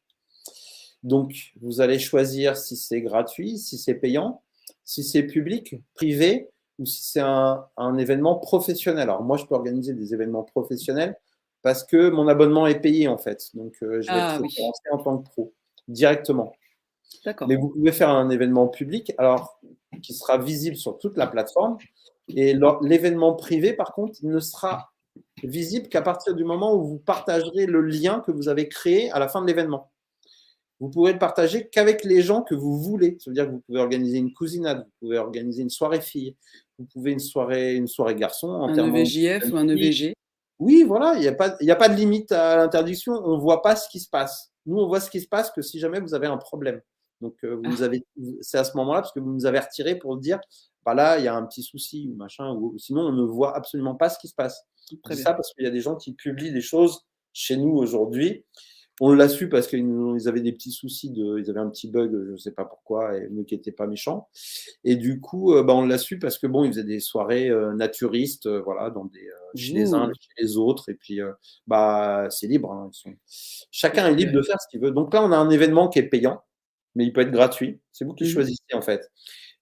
Donc, vous allez choisir si c'est gratuit, si c'est payant, si c'est public, privé ou si c'est un événement professionnel. Alors, moi, je peux organiser des événements professionnels parce que mon abonnement est payé, en fait. Donc, je vais être Ah oui, référencé en tant que pro directement. Mais d'accord. vous pouvez faire un événement public, alors qui sera visible sur toute la plateforme. Et l'événement privé, par contre, il ne sera visible qu'à partir du moment où vous partagerez le lien que vous avez créé à la fin de l'événement. Vous pourrez le partager qu'avec les gens que vous voulez. Ça veut dire que vous pouvez organiser une cousinade, vous pouvez organiser une soirée fille, vous pouvez une soirée garçon, Un enterrement de EVJF jeune ou un fille. EVG? Oui, voilà, il y a pas de limite à l'interdiction. On ne voit pas ce qui se passe. Nous, on voit ce qui se passe que si jamais vous avez un problème. Donc, Ah, c'est à ce moment-là, parce que vous nous avez retiré pour dire, bah là, il y a un petit souci ou machin, ou sinon, on ne voit absolument pas ce qui se passe. Je très dis bien. ça parce qu'il y a des gens qui publient des choses chez nous aujourd'hui. On l'a su parce qu'ils avaient des petits soucis, ils avaient un petit bug, je ne sais pas pourquoi, et mais qui n'était pas méchant. Et du coup, bah, on l'a su parce que bon, ils faisaient des soirées naturistes, voilà, chez les uns, Ouh, chez les autres. Et puis, bah, c'est libre, hein, ouais, chacun est libre ouais. de faire ce qu'il veut. Donc là, on a un événement qui est payant, mais il peut être gratuit. C'est vous qui Mmh. choisissez en fait.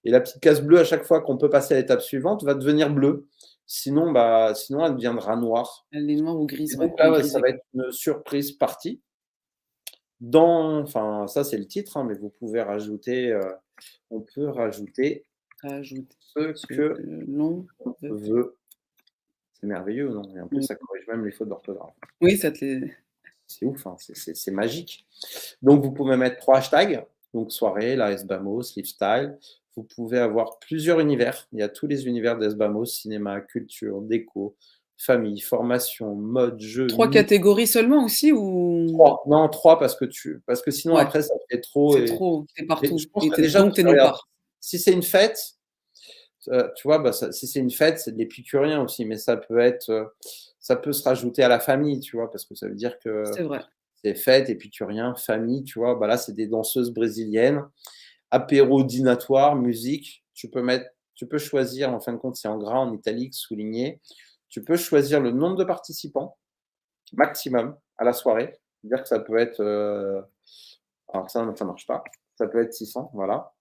Et la petite case bleue, à chaque fois qu'on peut passer à l'étape suivante, va devenir bleue. Sinon, bah, sinon, elle deviendra noire. Elle est noire ou Et grise, ouais, donc ou là, ouais, ça grisée. va être une surprise partie. Enfin, ça c'est le titre, hein, mais vous pouvez rajouter, on peut rajouter Ajouter ce ce que que l'on veut. veut. C'est merveilleux, non? Et en plus, Mmh. ça corrige même les fautes d'orthographe. Oui, ça te les C'est ouf, hein, c'est magique. Donc, vous pouvez mettre 3 hashtags, donc soirée, la Sbamos, lifestyle. Vous pouvez avoir plusieurs univers. Il y a tous les univers d'Sbamos, cinéma, culture, déco, famille, formation, mode, jeu, 3 musique. catégories seulement aussi ou? 3, non, 3 parce que sinon Ouais, après ça fait trop c'est et trop, tu je partout pense et que tu déjà, donc tu es nulle regarde, part. si c'est une fête, tu vois, bah, si c'est une fête, c'est de l'épicurien aussi, mais ça peut se rajouter à la famille, tu vois, parce que ça veut dire que C'est vrai. c'est fête, épicurien, famille, tu vois. Bah là, c'est des danseuses brésiliennes, apéro dînatoire, musique. Tu peux choisir, en fin de compte, c'est en gras, en italique, souligné. Tu peux choisir le nombre de participants maximum à la soirée. C'est-à-dire que ça peut être, alors ça marche pas. Ça peut être 600, voilà.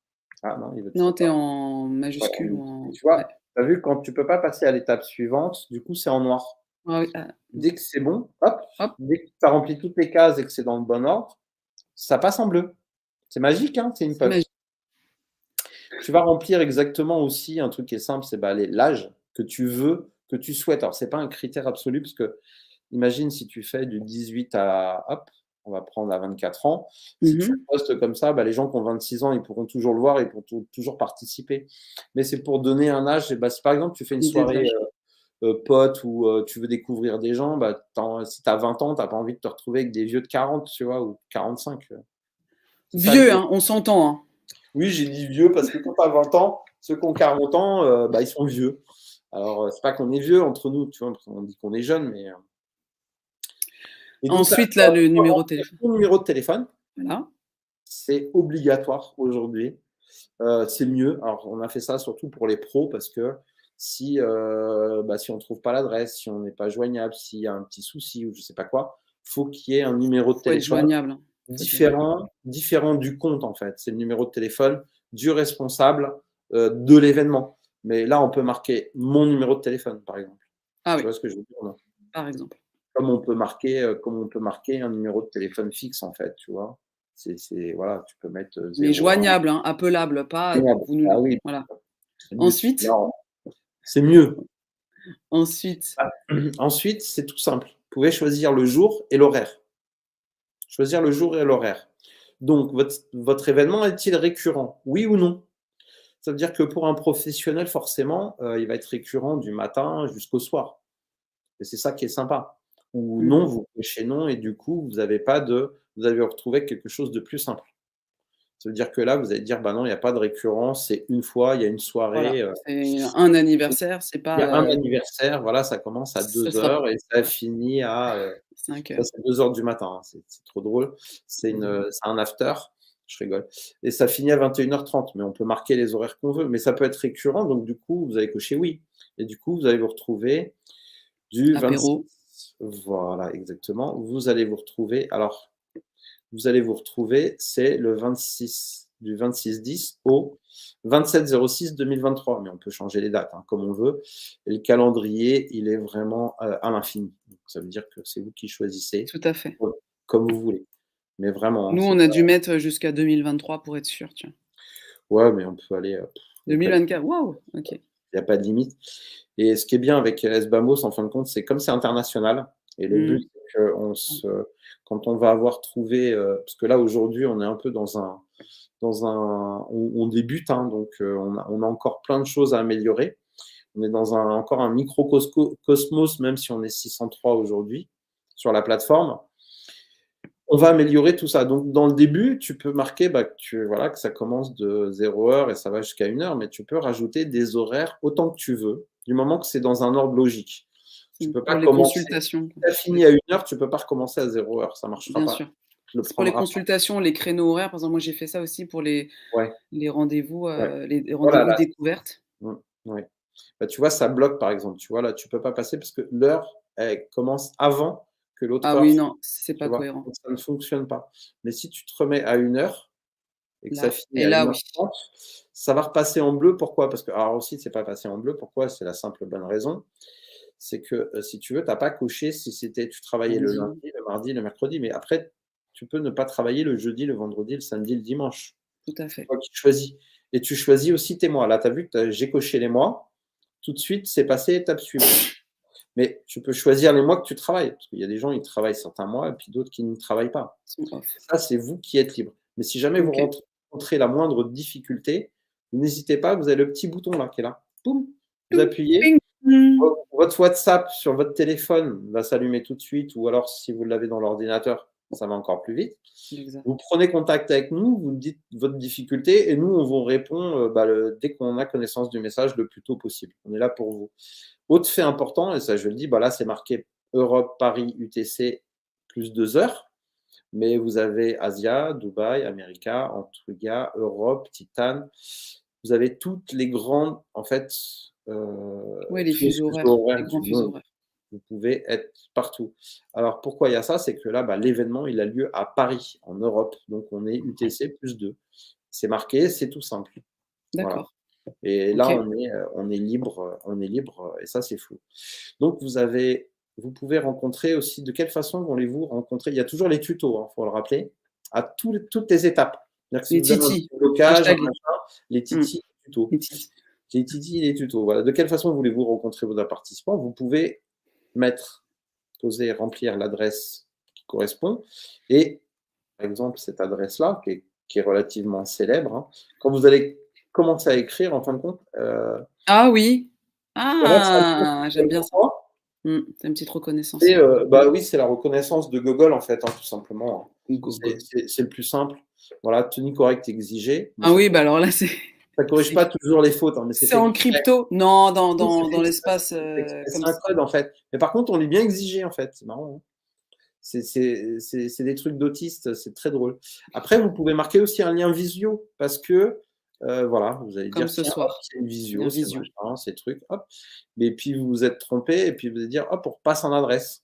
Ah non, il veut Non, toujours tu es pas. en Voilà, majuscule ou et en tu vois, ouais. tu as vu quand tu peux pas passer à l'étape suivante, du coup, c'est en noir. Ah oui, ah, Dès que c'est bon, hop, hop, dès que tu as rempli toutes les cases et que c'est dans le bon ordre, ça passe en bleu. C'est magique, hein, c'est une c'est puff. magique. Tu vas remplir exactement aussi un truc qui est simple, c'est bah, l'âge que tu veux, que tu souhaites. Alors, c'est pas un critère absolu parce que imagine si tu fais du 18 à, hop, on va prendre à 24 ans. Si tu Mmh. postes comme ça, bah, les gens qui ont 26 ans, ils pourront toujours le voir et pourront toujours participer. Mais c'est pour donner un âge. Et bah, si par exemple tu fais une Idée de soirée l'âge. pote ou tu veux découvrir des gens, bah, si tu as 20 ans, tu n'as pas envie de te retrouver avec des vieux de 40, tu vois, ou 45. C'est ça Vieux, l'idée. hein, on s'entend, hein. Oui, j'ai dit vieux parce que quand tu as 20 ans, ceux qui ont 40 ans, bah, ils sont vieux. Alors, c'est pas qu'on est vieux entre nous, tu vois, on dit qu'on est jeune, mais. Et donc, là, Ensuite, là, le numéro de téléphone. ton numéro de téléphone, Voilà. c'est obligatoire aujourd'hui. C'est mieux. Alors, on a fait ça surtout pour les pros parce que si on ne trouve pas l'adresse, si on n'est pas joignable, s'il y a un petit souci ou je ne sais pas quoi, il faut qu'il y ait un numéro de Faut être téléphone joignable, hein. Faut être joignable. différent du compte, en fait. C'est le numéro de téléphone du responsable de l'événement. Mais là, on peut marquer mon numéro de téléphone, par exemple. Ah Tu oui, vois ce que je veux dire, non? par exemple. Comme on peut marquer un numéro de téléphone fixe, en fait, tu vois. Voilà, tu peux mettre Mais 01. joignable, hein, appelable, pas vous nous Ah oui, voilà. c'est mieux. Ensuite Non, c'est mieux. ensuite, Ensuite, c'est tout simple. Vous pouvez choisir le jour et l'horaire. Choisir le jour et l'horaire. Donc, votre événement est-il récurrent? Oui ou non? Ça veut dire que pour un professionnel, forcément, il va être récurrent du matin jusqu'au soir. Et c'est ça qui est sympa. Ou mmh, non, vous cochez non et du coup, vous allez retrouver quelque chose de plus simple. Ça veut dire que là, vous allez dire, bah non, il n'y a pas de récurrence, c'est une fois, il y a une voilà, soirée. c'est un anniversaire, c'est Il y a un pas, anniversaire, voilà, ça commence à ça deux sera heures et ça finit à 5 ça, heures. c'est 2 heures du matin, hein, c'est trop drôle. C'est un after, je rigole. Et ça finit à 21h30, mais on peut marquer les horaires qu'on veut. Mais ça peut être récurrent, donc du coup, vous allez cocher oui. Et du coup, vous allez vous retrouver du 26. Apéro, Voilà, exactement. Vous allez vous retrouver, c'est le 26, du 26/10 au 27/06/2023. Mais on peut changer les dates, hein, comme on veut. Et le calendrier, il est vraiment à l'infini. Donc, ça veut dire que c'est vous qui choisissez tout à fait. comme vous voulez. Mais vraiment, hein, Nous, c'est on a pas. dû mettre jusqu'à 2023 pour être sûr, tiens. Ouais, mais on peut aller. Il n'y a pas de 2024, waouh! OK. il y a pas de limite. Et ce qui est bien avec SBAMOS, en fin de compte, c'est comme c'est international. Et le Mmh. but, c'est que quand on va avoir trouvé, parce que là aujourd'hui, on est un peu on débute, hein, donc on a encore plein de choses à améliorer. On est encore un microcosmos, même si on est 603 aujourd'hui sur la plateforme. On va améliorer tout ça. Donc, dans le début, tu peux marquer voilà, que ça commence de 0 heure et ça va jusqu'à 1 heure, mais tu peux rajouter des horaires autant que tu veux, du moment que c'est dans un ordre logique. Tu peux Pour pas les commencer. consultations, Si tu as fini à 1 heure, tu peux pas recommencer à 0 heure. Ça marchera bien pas. sûr. Tu le C'est pour les prendras pas. consultations, les créneaux horaires. Par exemple, moi, j'ai fait ça aussi pour Ouais, les rendez-vous, ouais. les Voilà, rendez-vous là. découvertes. Ouais. Bah, tu vois, ça bloque, par exemple. Tu vois, là, tu peux pas passer parce que l'heure, elle commence avant que l'autre Ah heure. oui, non, c'est Tu pas vois, cohérent. donc ça ne fonctionne pas. Mais si tu te remets à 1 heure et que ça Là finit et à là, une heure oui, trente, ça va repasser en bleu. Pourquoi? Parce que alors aussi, c'est pas passé en bleu. Pourquoi? C'est la simple bonne raison, c'est que, si tu veux, tu as pas coché si tu travaillais le lundi, lundi, le mardi, le mercredi, mais après, tu peux ne pas travailler le jeudi, le vendredi, le samedi, le dimanche. tout à C'est fait. toi qui choisis et tu choisis aussi tes mois. Là, tu as vu que j'ai coché les mois, tout de suite, c'est passé étape suivante. Mais tu peux choisir les mois que tu travailles, parce qu'il y a des gens, ils travaillent certains mois et puis d'autres qui ne travaillent pas. Ils sont off. Ça, c'est vous qui êtes libre. Mais si jamais vous OK. rencontrez la moindre difficulté, n'hésitez pas, vous avez le petit bouton là qui est là. Boum, vous Toum, appuyez, ping, mmh. votre WhatsApp sur votre téléphone va s'allumer tout de suite, ou alors si vous l'avez dans l'ordinateur, ça va encore plus vite. Exact. Vous prenez contact avec nous, vous nous dites votre difficulté et nous, on vous répond dès qu'on a connaissance du message le plus tôt possible. On est là pour vous. Autre fait important, et ça je le dis, là c'est marqué Europe, Paris, UTC, plus 2 heures. Mais vous avez Asia, Dubaï, America, Antigua, Europe, Titan. Vous avez toutes les grandes, en fait, Ouais, les tous les fuseaux fuseaux horaires, horaires les du grands fuseaux monde. horaires. Vous pouvez être partout. Alors pourquoi il y a ça? C'est que là, l'événement, il a lieu à Paris, en Europe. Donc on est UTC plus 2. C'est marqué, c'est tout simple. Voilà. D'accord. Et là, OK. on est libre, et ça, c'est fou. Donc, vous pouvez rencontrer aussi, de quelle façon voulez-vous rencontrer? Il y a toujours les tutos, il faut le rappeler, à toutes les étapes. C'est-à-dire que si Les vous avez un titis, petit blocage, un hashtag machin, les mmh, titis, les tutos. les titis. Les titis, les tutos. Voilà. De quelle façon voulez-vous rencontrer vos participants? Vous pouvez remplir l'adresse qui correspond. Et, par exemple, cette adresse-là, qui est relativement célèbre, hein, quand vous allez commencer à écrire, en fin de compte, Ah oui! ça va être simple. Ah! J'aime bien ça. Pourquoi? C'est une petite reconnaissance. Et bah oui, c'est la reconnaissance de Google en fait, hein, tout simplement. Google. C'est le plus simple. Voilà, tenue correcte exigée. Bon, Ah oui, bah alors là, ça corrige pas toujours les fautes, hein, mais c'est c'est fait en exprès. crypto. Non, Oui, c'est dans fait l'espace c'est fait exprès. comme C'est un ça. code en fait. Mais par contre, on lit bien exigé en fait. C'est marrant, hein. C'est des trucs d'autistes, c'est très drôle. Après, vous pouvez marquer aussi un lien visio parce que voilà, vous allez Comme dire ce tiens, hop, soir. c'est une Un visio, c'est visio. machin, c'est truc, hop. Et puis vous vous êtes trompé et puis vous allez dire hop, on repasse en adresse.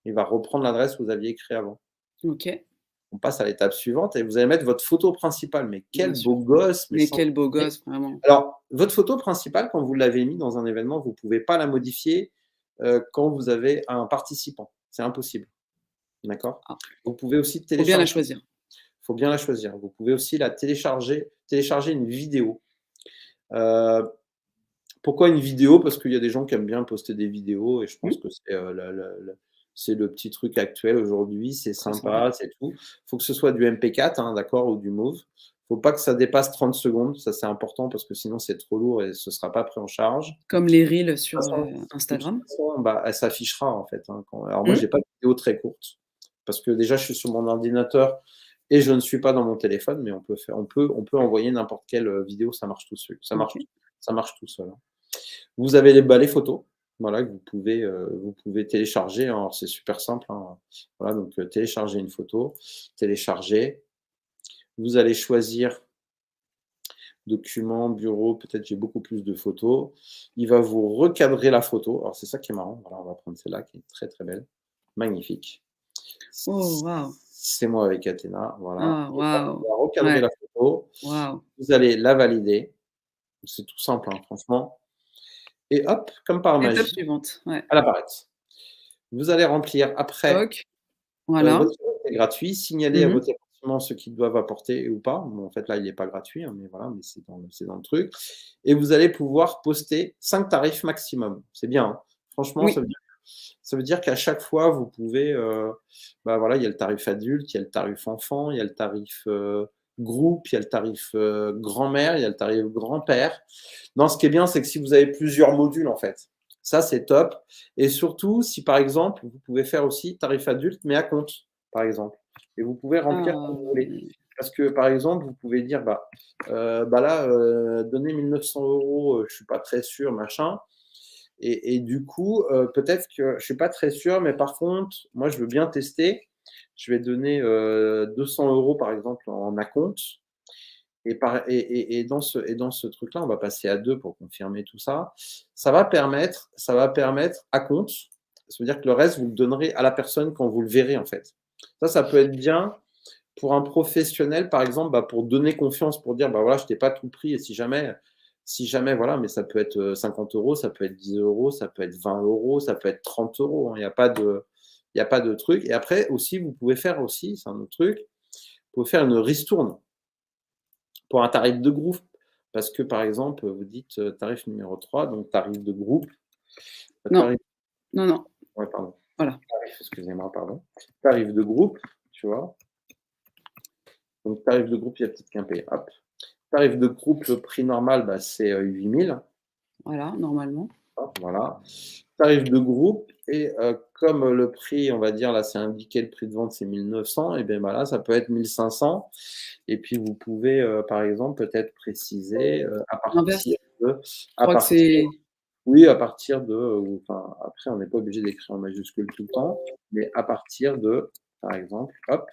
Il va reprendre l'adresse que vous aviez écrite avant. Ok, On passe à l'étape suivante et vous allez mettre votre photo principale. Mais bien quel sûr. beau gosse, mais Mais sans quel beau déconner. gosse, vraiment. Alors, votre photo principale, quand vous l'avez mis dans un événement, vous ne pouvez pas la modifier quand vous avez un participant. C'est impossible. D'accord? Ah, Vous pouvez aussi faut bien la télécharger. choisir. Il faut bien la choisir. Vous pouvez aussi la télécharger une vidéo. Euh, Pourquoi une vidéo? Parce qu'il y a des gens qui aiment bien poster des vidéos et je pense Hmm, que c'est le petit truc actuel aujourd'hui. C'est Très sympa. sympa, c'est tout. Il faut que ce soit du MP4, hein, d'accord, ou du MOV. Il ne faut pas que ça dépasse 30 secondes. Ça, c'est important parce que sinon, c'est trop lourd et ce ne sera pas pris en charge. Comme les reels De sur toute Instagram. façon, bah, elle s'affichera en fait, hein, alors moi, Hmm, j'ai pas de vidéo très courte parce que déjà, je suis sur mon ordinateur et je ne suis pas dans mon téléphone, mais on peut envoyer n'importe quelle vidéo, ça marche tout seul. ok. Ça marche tout seul, hein. Vous avez les photos, voilà, que vous pouvez télécharger, hein. Alors, c'est super simple, hein. Voilà, donc télécharger une photo, télécharger. Vous allez choisir document, bureau, peut-être j'ai beaucoup plus de photos. Il va vous recadrer la photo. Alors c'est ça qui est marrant. Voilà, on va prendre celle-là qui est très très belle. Magnifique. Oh, waouh. C'est moi avec Athéna. Voilà. Ah, Et hop, waouh. on va recadrer Ouais, la photo. waouh. Vous allez la valider. C'est tout simple, hein, franchement. Et hop, comme par Étape magie, suivante. Ouais. elle apparaît. Vous allez remplir après Toc. Voilà. votre service est gratuit, signaler à Mhm. votre établissement ce qu'ils doivent apporter ou pas. Bon, en fait, là, il n'est pas gratuit, hein, mais voilà, mais c'est dans le truc. Et vous allez pouvoir poster 5 tarifs maximum. C'est bien, hein. Franchement, Oui. ça veut dire qu'à chaque fois, vous pouvez, bah voilà, il y a le tarif adulte, il y a le tarif enfant, il y a le tarif groupe, il y a le tarif grand-mère, il y a le tarif grand-père. Non, ce qui est bien, c'est que si vous avez plusieurs modules, en fait, ça, c'est top. Et surtout, si par exemple, vous pouvez faire aussi tarif adulte, mais à compte, par exemple. Et vous pouvez remplir Ah, comme vous voulez. Parce que, par exemple, vous pouvez dire, bah là, donner 1900 euros, je ne suis pas très sûr, machin. Et du coup, peut-être que je ne suis pas très sûr, mais par contre, moi, je veux bien tester. Je vais donner 200 euros, par exemple, en acompte. Et dans ce truc-là, on va passer à 2 pour confirmer tout ça. Ça va permettre à compte. Ça veut dire que le reste, vous le donnerez à la personne quand vous le verrez, en fait. Ça peut être bien pour un professionnel, par exemple, bah, pour donner confiance, pour dire, bah voilà, je t'ai pas tout pris, et si jamais, voilà, mais ça peut être 50 euros, ça peut être 10 euros, ça peut être 20 euros, ça peut être 30 euros, hein. Il n'y a pas de truc. Et après, aussi, vous pouvez faire aussi, c'est un autre truc, vous pouvez faire une ristourne pour un tarif de groupe. Parce que, par exemple, vous dites tarif numéro 3, donc tarif de groupe. non, Tarif, non, non. ouais, pardon. Voilà. Excusez-moi, pardon. Tarif de groupe, tu vois. Donc, tarif de groupe, il y a petite quimper. Hop. Tarif de groupe, le prix normal, bah, c'est 8000. Voilà, normalement. Voilà. Tarif de groupe, et comme le prix, on va dire, là, c'est indiqué, le prix de vente, c'est 1900, et bien voilà, ça peut être 1500. Et puis, vous pouvez, par exemple, peut-être préciser à L'inverse. partir de. Je À crois que partir, c'est oui, à partir de. Enfin, après, on n'est pas obligé d'écrire en majuscule tout le temps, mais à partir de, par exemple, hop,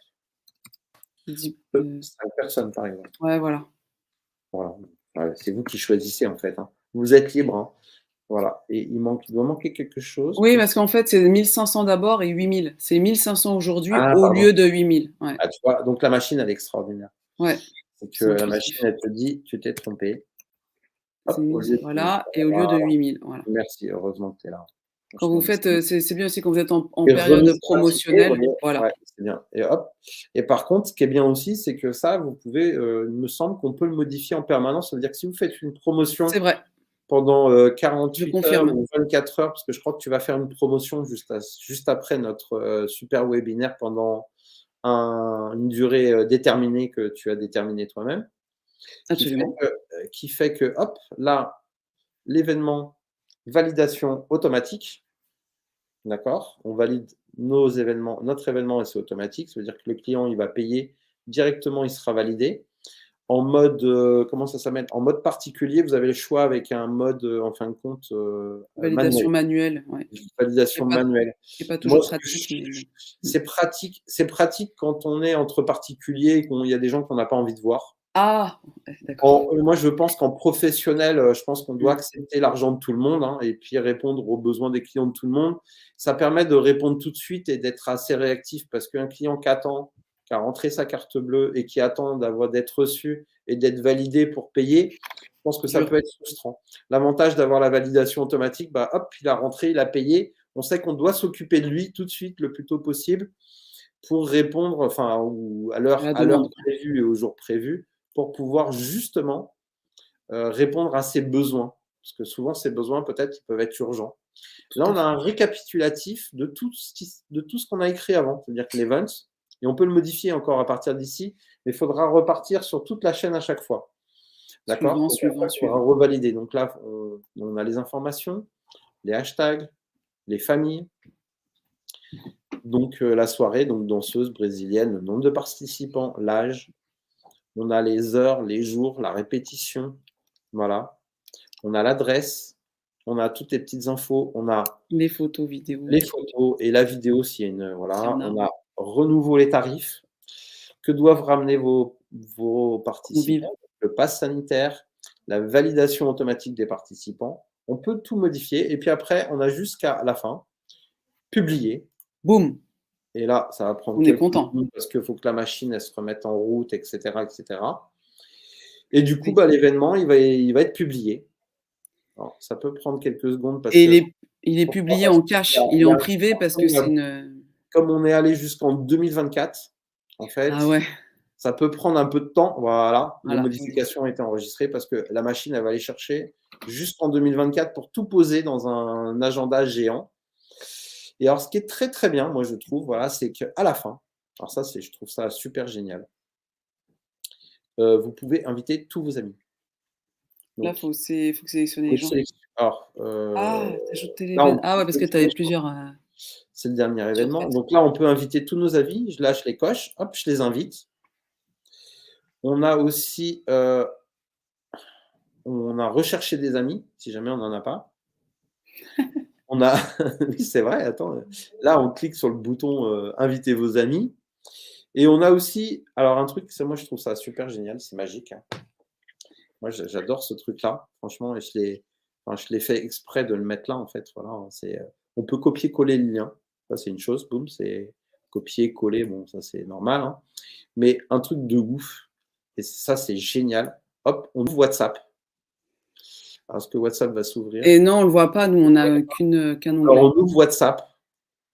10, 5 personnes, par exemple. ouais, voilà. Voilà. Ouais, c'est vous qui choisissez, en fait, hein. Vous êtes libre, hein. Voilà. Et il doit manquer quelque chose. Oui, parce qu'en fait, c'est 1500 d'abord et 8000. C'est 1500 aujourd'hui Ah, au pardon. lieu de 8000. Ouais, Ah, tu vois, donc la machine, elle est extraordinaire. ouais, C'est que c'est la machine, intuitif. elle te dit, tu t'es trompé. C'est Hop, au lieu de. voilà, et au lieu de 8000. Voilà. Merci, heureusement que tu es là. Quand vous Franchement, faites, c'est bien aussi quand vous êtes en et période remise par ticket, vous promotionnelle. voyez, Voilà. ouais, c'est bien. Et hop. Et par contre, ce qui est bien aussi, c'est que ça, vous pouvez, il me semble qu'on peut le modifier en permanence. Ça veut dire que si vous faites une promotion C'est vrai, pendant je 48 heures confirme. ou 24 heures, parce que je crois que tu vas faire une promotion juste après notre super webinaire pendant une durée déterminée que tu as déterminée toi-même, Absolument. qui fait que, hop, là, l'événement validation automatique. D'accord? On valide notre événement et c'est automatique. Ça veut dire que le client, il va payer directement, il sera validé. En mode, comment ça s'appelle? En mode particulier, vous avez le choix avec un mode, en fin de compte, Validation manuel, manuelle, ouais. validation manuelle. C'est pas Moi, toujours ce que pratique, mais bon. c'est pratique quand on est entre particuliers et qu'il y a des gens qu'on n'a pas envie de voir. Ah! Ouais, d'accord. Moi, je pense qu'en professionnel, je pense qu'on doit Mmh. accepter l'argent de tout le monde, hein, et puis répondre aux besoins des clients de tout le monde. Ça permet de répondre tout de suite et d'être assez réactif parce qu'un client qui a rentré sa carte bleue et qui attend d'être reçu et d'être validé pour payer, je pense que ça Dur. peut être frustrant. L'avantage d'avoir la validation automatique, bah, hop, il a rentré, il a payé. On sait qu'on doit s'occuper de lui tout de suite, le plus tôt possible, pour répondre, enfin, ou À la à l'heure demande. prévue et au jour prévu, pour pouvoir justement répondre à ses besoins. Parce que souvent, ces besoins, peut-être, ils peuvent être urgents. Tout Là, à on a fait. un récapitulatif de tout ce qu'on a écrit avant, c'est-à-dire que l'event, et on peut le modifier encore à partir d'ici, mais il faudra repartir sur toute la chaîne à chaque fois. D'accord? Suivant, Et après, suivant, il faudra suivant. revalider. Donc là, on a les informations, les hashtags, les familles, donc la soirée, donc danseuse brésilienne, le nombre de participants, l'âge, on a les heures, les jours, la répétition, voilà. On a l'adresse, on a toutes les petites infos, on a Les photos, vidéos, les photos et la vidéo s'il y a une, s'il y voilà. en a, On ouais. a renouveau les tarifs, que doivent ramener vos Convives. participants, le pass sanitaire, la validation automatique des participants. On peut tout modifier et puis après, on a jusqu'à la fin, publier. Boum! Et là, ça va prendre On est quelques content. minutes parce qu'il faut que la machine elle se remette en route, etc., etc. Et du coup, Oui. bah, l'événement, il va être publié. Alors, ça peut prendre quelques secondes parce Et que il est pourquoi? publié Parce en qu'il y a cash, il est il y en a privé parce que c'est une, comme on est allé jusqu'en 2024, en ah fait, ouais, ça peut prendre un peu de temps. Voilà, les voilà, oui. modifications ont été enregistrées parce que la machine, elle va aller chercher jusqu'en 2024 pour tout poser dans un agenda géant. Et alors, ce qui est très, très bien, moi, je trouve, voilà, c'est qu'à la fin, alors ça, je trouve ça super génial, vous pouvez inviter tous vos amis. Là, Donc, faut sélectionner vous les gens. sélectionnez alors, Ah, tu ajoutes là, l'événement. on Ah ouais, parce que tu avais plusieurs, c'est le dernier plusieurs événement. fêtes. Donc là, on peut inviter tous nos amis. Là, je les coche. Hop, je les invite. On a aussi, on a recherché des amis, si jamais on n'en a pas. On a, oui, c'est vrai, attends, là, on clique sur le bouton inviter vos amis. Et on a aussi, alors un truc, ça, moi, je trouve ça super génial, c'est magique, hein. Moi, j'adore ce truc-là, franchement, et je l'ai fait exprès de le mettre là, en fait. Voilà, hein, on peut copier-coller le lien. Ça, c'est une chose, boum, c'est copier-coller, bon, ça, c'est normal, hein. Mais un truc de ouf, et ça, c'est génial. Hop, on ouvre WhatsApp. Alors, est-ce que WhatsApp va s'ouvrir? Et non, on le voit pas, nous, on a qu'un Alors, onglet. on ouvre WhatsApp.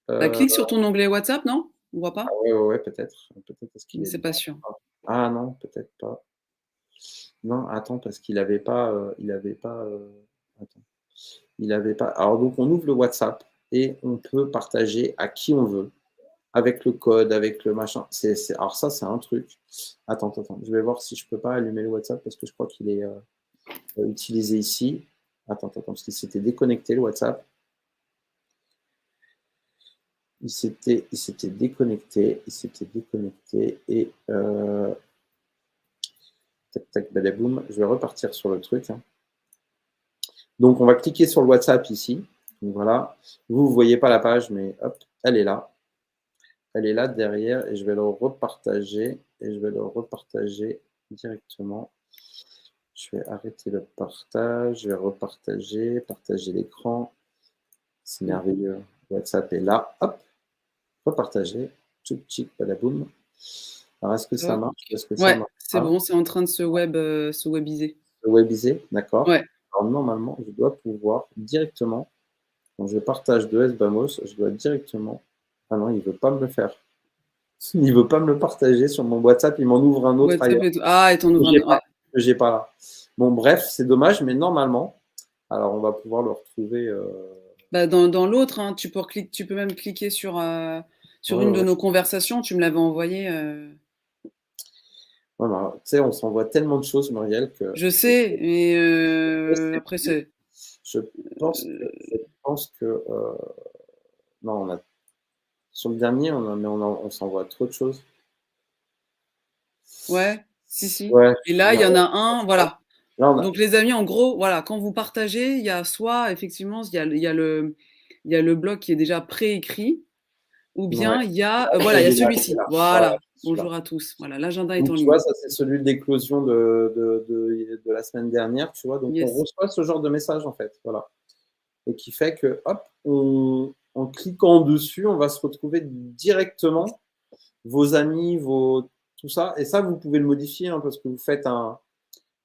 Bah, Euh, clique sur ton onglet WhatsApp, non? On voit ah pas? ouais, ouais, ouais, peut-être. Peut-être parce qu'il Mais est c'est pas dedans. sûr. Ah non, peut-être pas. Non, attends, parce qu'il avait pas, attends, il avait pas. Alors donc, on ouvre le WhatsApp et on peut partager à qui on veut, avec le code, avec le machin. Alors ça, c'est un truc. Attends, attends, je vais voir si je peux pas allumer le WhatsApp parce que je crois qu'il est utilisé ici. Attends, attends, parce qu'il s'était déconnecté le WhatsApp. Il s'était déconnecté et tac, tac, badaboum. Je vais repartir sur le truc, hein. Donc, on va cliquer sur le WhatsApp ici. Donc, voilà. Vous ne voyez pas la page, mais hop, elle est là. Elle est là derrière et je vais le repartager. Et je vais le repartager directement. Je vais arrêter le partage. Je vais repartager. Partager l'écran. C'est merveilleux. WhatsApp est là. Hop, repartager. Tchouk, tchik, badaboum. Alors, est-ce que ça Hop. marche? Est-ce que ça Ouais, marche c'est pas? bon, c'est en train de se webiser. Le webisé, d'accord. Ouais. Alors, normalement, je dois pouvoir directement, quand je partage de SBAMOS, je dois directement. Ah non, il ne veut pas me le faire. Il ne veut pas me le partager sur mon WhatsApp, il m'en ouvre un autre WhatsApp ailleurs. et tout. Ah, et t'en Que ouvres j'ai un, pas, ouais. que j'ai pas là. Bon, bref, c'est dommage, mais normalement, alors on va pouvoir le retrouver. Bah, dans l'autre, hein, tu peux même cliquer sur Ouais, une de ouais. nos conversations. Tu me l'avais envoyé. Voilà. Tu sais, on s'envoie tellement de choses, Muriel, que Je sais, mais après, je pense que, je pense que Non, sur le dernier, on s'envoie trop de choses. Ouais, si. Ouais, Et là, il y en a un, voilà. là, Donc les amis, en gros, voilà, quand vous partagez, il y a soit effectivement, il y a le blog qui est déjà préécrit, ou ouais. bien il y a, Ouais, voilà, il y a il est là, il est celui-ci. là. Ouais, Voilà. c'est celui-là. Bonjour à tous. Voilà, l'agenda est Donc, en tu vois, ligne. ça, c'est celui d'éclosion de la semaine dernière, tu vois. Donc, on Yes. reçoit ce genre de message, en fait. Voilà. Et qui fait que, hop, en cliquant dessus, on va se retrouver directement vos amis, tout ça. Et ça, vous pouvez le modifier, hein, parce que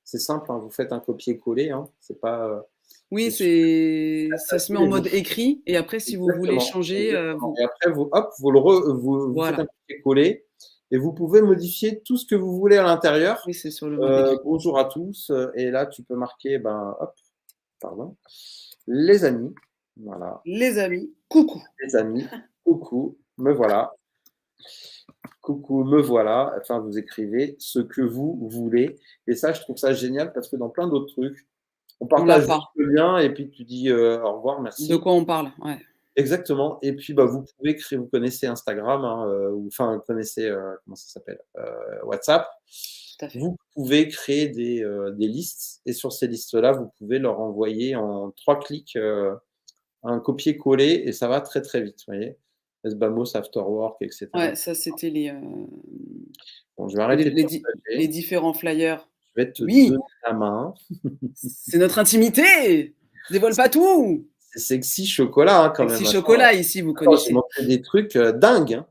c'est simple, hein, vous faites un copier-coller, hein. C'est pas, Oui, c'est super ça se met facile en et vous mode écrit, et après, si vous voulez exactement, changer, exactement. vous, Et après, hop, vous faites voilà. un copier-coller et vous pouvez modifier tout ce que vous voulez à l'intérieur. Oui, c'est sur le mode écrit. Bonjour à tous. Et là, tu peux marquer, ben, hop, pardon, les amis. Voilà, Les amis, coucou. les amis. Coucou, me voilà. Coucou, me voilà. Enfin, vous écrivez ce que vous voulez. Et ça, je trouve ça génial parce que dans plein d'autres trucs, on On l'a partage juste pas. le lien et puis tu dis au revoir, De merci. quoi on parle? Ouais, Exactement. Et puis, bah, vous pouvez créer, vous connaissez Instagram, hein, ou enfin, vous connaissez, comment ça s'appelle, WhatsApp. tout à fait. Vous pouvez créer des listes et sur ces listes-là, vous pouvez leur envoyer en 3 clics un copier-coller et ça va très très vite. Vous voyez, Sbamos, Afterwork, etc. Ouais, ça, c'était Bon, je vais arrêter de les partager. différents flyers. Je vais te Oui, donner la main. c'est notre intimité. Dévoile pas tout. C'est sexy chocolat hein, quand Sexy même. Attends, chocolat ici, vous attends, j'ai connaissez. montré des trucs dingues. Hein.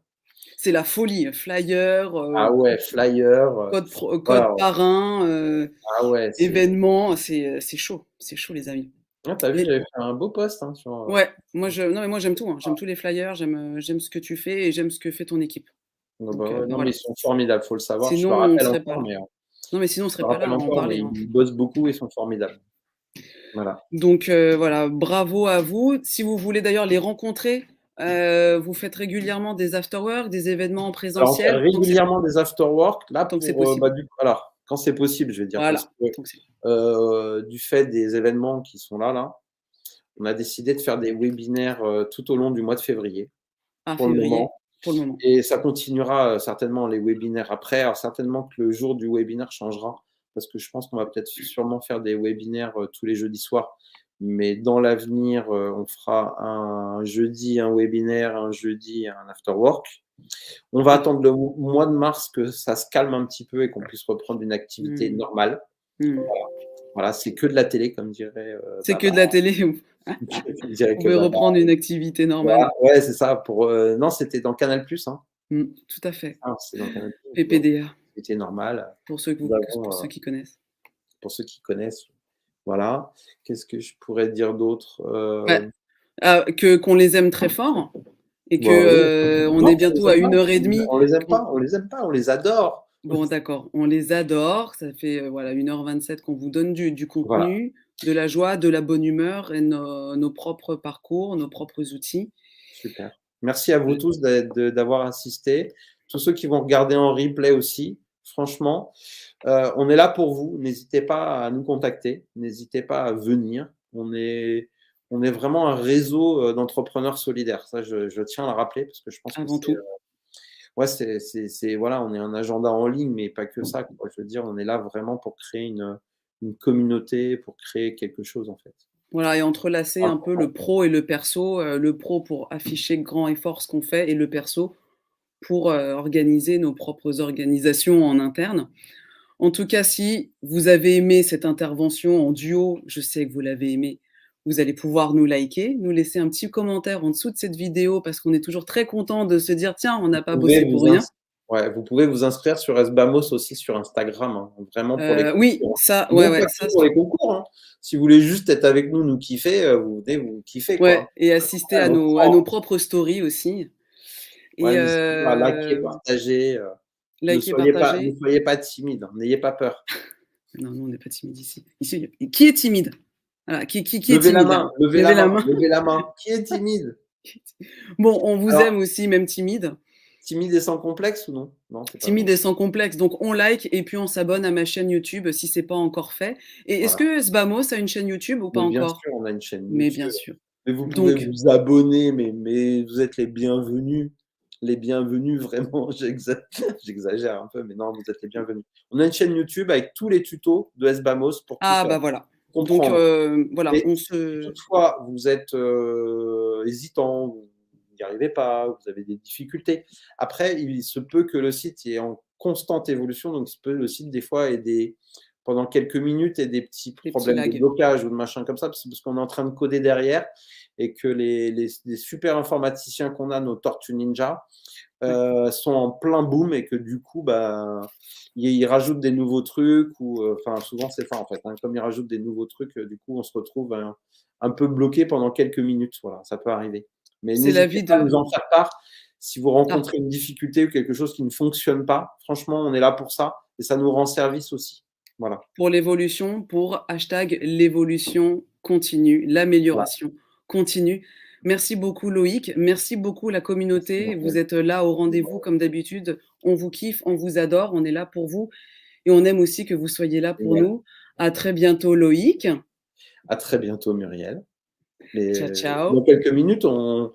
C'est la folie. Flyer, Ah ouais, flyer. code Voilà. parrain, Ah ouais, événement. C'est chaud. C'est chaud, les amis. Ah, t'as vu, Les- j'avais fait un beau post hein, sur. Ouais, non, mais moi j'aime tout, hein. J'aime tous les flyers, j'aime ce que tu fais et j'aime ce que fait ton équipe. Bah Donc ouais, bah, non, mais voilà. ils sont formidables, faut le savoir. Je Sinon, le on ne rappelle serait pas encore, là. mais Non, mais sinon, on je serait le pas là rappelle à en encore, mais parler, hein. ils bossent beaucoup et sont formidables. Voilà. Donc voilà, bravo à vous. Si vous voulez d'ailleurs les rencontrer, vous faites régulièrement des after-work, des événements en Alors, on fait présentiel, régulièrement des after-work, là, tant que c'est pour, possible. alors, quand c'est possible, je vais dire, parce Voilà, que tant que c'est du fait des événements qui sont là, on a décidé de faire des webinaires tout au long du mois de février, à pour le février, moment. pour le moment. Et ça continuera certainement les webinaires après. Alors, certainement que le jour du webinaire changera, parce que je pense qu'on va peut-être sûrement faire des webinaires tous les jeudis soirs. Mais dans l'avenir, on fera un jeudi, un webinaire, un jeudi, un after work. On va D'accord. attendre le mois de mars que ça se calme un petit peu et qu'on puisse reprendre une activité Mmh. normale. Mmh. Voilà, c'est que de la télé, comme dirait C'est que Baba. de la télé, vous Je dirais que pouvez Baba. reprendre une activité Voilà, normale. ouais, c'est ça. Non, c'était dans Canal+, hein. Mmh, tout à fait. Ah, c'est dans Canal+, donc PPDA, c'était normal. Nous pour avons, ceux qui connaissent. pour ceux qui connaissent, voilà. Qu'est-ce que je pourrais dire d'autre? Ouais, qu'on les aime très fort et que, Bah, oui. on Non, est on les bientôt à aime pas. 1h30. On les aime pas, on les aime pas, on les adore. Bon, d'accord, on les adore. Ça fait voilà 1h27 qu'on vous donne du Voilà, contenu, de la joie, de la bonne humeur et nos propres parcours, nos propres outils. super. Merci à vous tous d'avoir assisté. Tous ceux qui vont regarder en replay aussi, franchement, on est là pour vous. N'hésitez pas à nous contacter, n'hésitez pas à venir. On est vraiment un réseau d'entrepreneurs solidaires. Ça, je tiens à le rappeler parce que je pense que Avant c'est tout. ouais, voilà, on est un agenda en ligne, mais pas que ça, quoi. Je veux dire, on est là vraiment pour créer une communauté, pour créer quelque chose, en fait. Voilà, et entrelacer un peu Important. le pro et le perso. Le pro pour afficher grand et fort ce qu'on fait et le perso pour organiser nos propres organisations en interne. En tout cas, si vous avez aimé cette intervention en duo, je sais que vous l'avez aimé, vous allez pouvoir nous liker, nous laisser un petit commentaire en dessous de cette vidéo parce qu'on est toujours très content de se dire tiens, on n'a pas Pouvez bossé pour vous rien. ouais, vous pouvez vous inscrire sur Sbamos aussi sur Instagram, hein, vraiment pour les Oui, concours. ça, Non, ouais, pas ça, que pour les concours, hein. Si vous voulez juste être avec nous, nous kiffer, vous venez, vous kiffez, quoi, hein. ouais, et assister Ouais, donc à nos fort. propres stories aussi. Ouais, Et n'hésitez pas à liker, partager, liker, partager. ne soyez pas timide, hein, n'ayez pas peur. Non, nous, on n'est pas timide ici. Ici, qui est timide? Voilà, qui est timide là? Levez la Levez la main, main. levez la main. Qui est timide? Bon, on vous Alors, aime aussi, même timide. timide et sans complexe ou non? Non, c'est pas Timide bon. et sans complexe. Donc, on like et puis on s'abonne à ma chaîne YouTube si c'est pas encore fait. Et est-ce Voilà. que Sbamos a une chaîne YouTube ou pas Mais bien encore? sûr, on a une chaîne Mais bien YouTube. sûr. Mais vous pouvez Donc, vous abonner, mais vous êtes les bienvenus. Les bienvenus, vraiment, j'exagère un peu, mais non, vous êtes les bienvenus. On a une chaîne YouTube avec tous les tutos de SBAMOS pour tout ah faire, bah voilà. Donc, comprendre. voilà, Et on si se. toutefois vous êtes hésitant, vous n'y arrivez pas, vous avez des difficultés, après, il se peut que le site est en constante évolution, donc il se peut le site des fois ait pendant quelques minutes et des petits Les petits problèmes de lags. blocage ou de machin comme ça, parce qu'on est en train de coder derrière et que les super informaticiens qu'on a, nos Tortues Ninja, Ouais. sont en plein boom et que du coup, bah, ils rajoutent des nouveaux trucs ou, enfin, souvent c'est ça en fait, hein. Comme ils rajoutent des nouveaux trucs, du coup, on se retrouve un peu bloqué pendant quelques minutes. Voilà, ça peut arriver. Mais C'est la n'hésitez vie pas à de. nous en faire part si vous Ah, rencontrez une difficulté ou quelque chose qui ne fonctionne pas. Franchement, on est là pour ça et ça nous rend service aussi. Voilà. pour l'évolution, pour hashtag l'évolution continue, Voilà. l'amélioration continue. Merci beaucoup Loïc, merci beaucoup la Merci, communauté. Vous Muriel. êtes là au rendez-vous comme d'habitude. On vous kiffe, on vous adore, on est là pour vous et on aime aussi que vous soyez là pour Génial. nous. À très bientôt Loïc. À très bientôt, Muriel. Mais Ciao, dans ciao. quelques minutes, on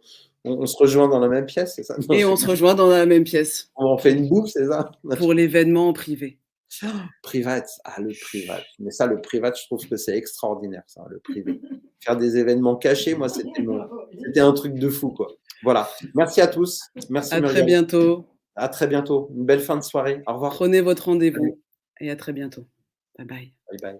se rejoint dans la même pièce, c'est ça? Non, Et je on se rigole. rejoint dans la même pièce On fait une bouffe, c'est ça? pour l'événement privé. Private, ah le private. Mais ça, le private, je trouve que c'est extraordinaire, ça, le privé. Faire des événements cachés, moi, c'était un truc de fou, quoi. Voilà. Merci à tous. Merci À très Muriel. bientôt. À très bientôt. Une belle fin de soirée. Au revoir. Prenez votre Salut. rendez-vous et à très bientôt. Bye bye. Bye bye.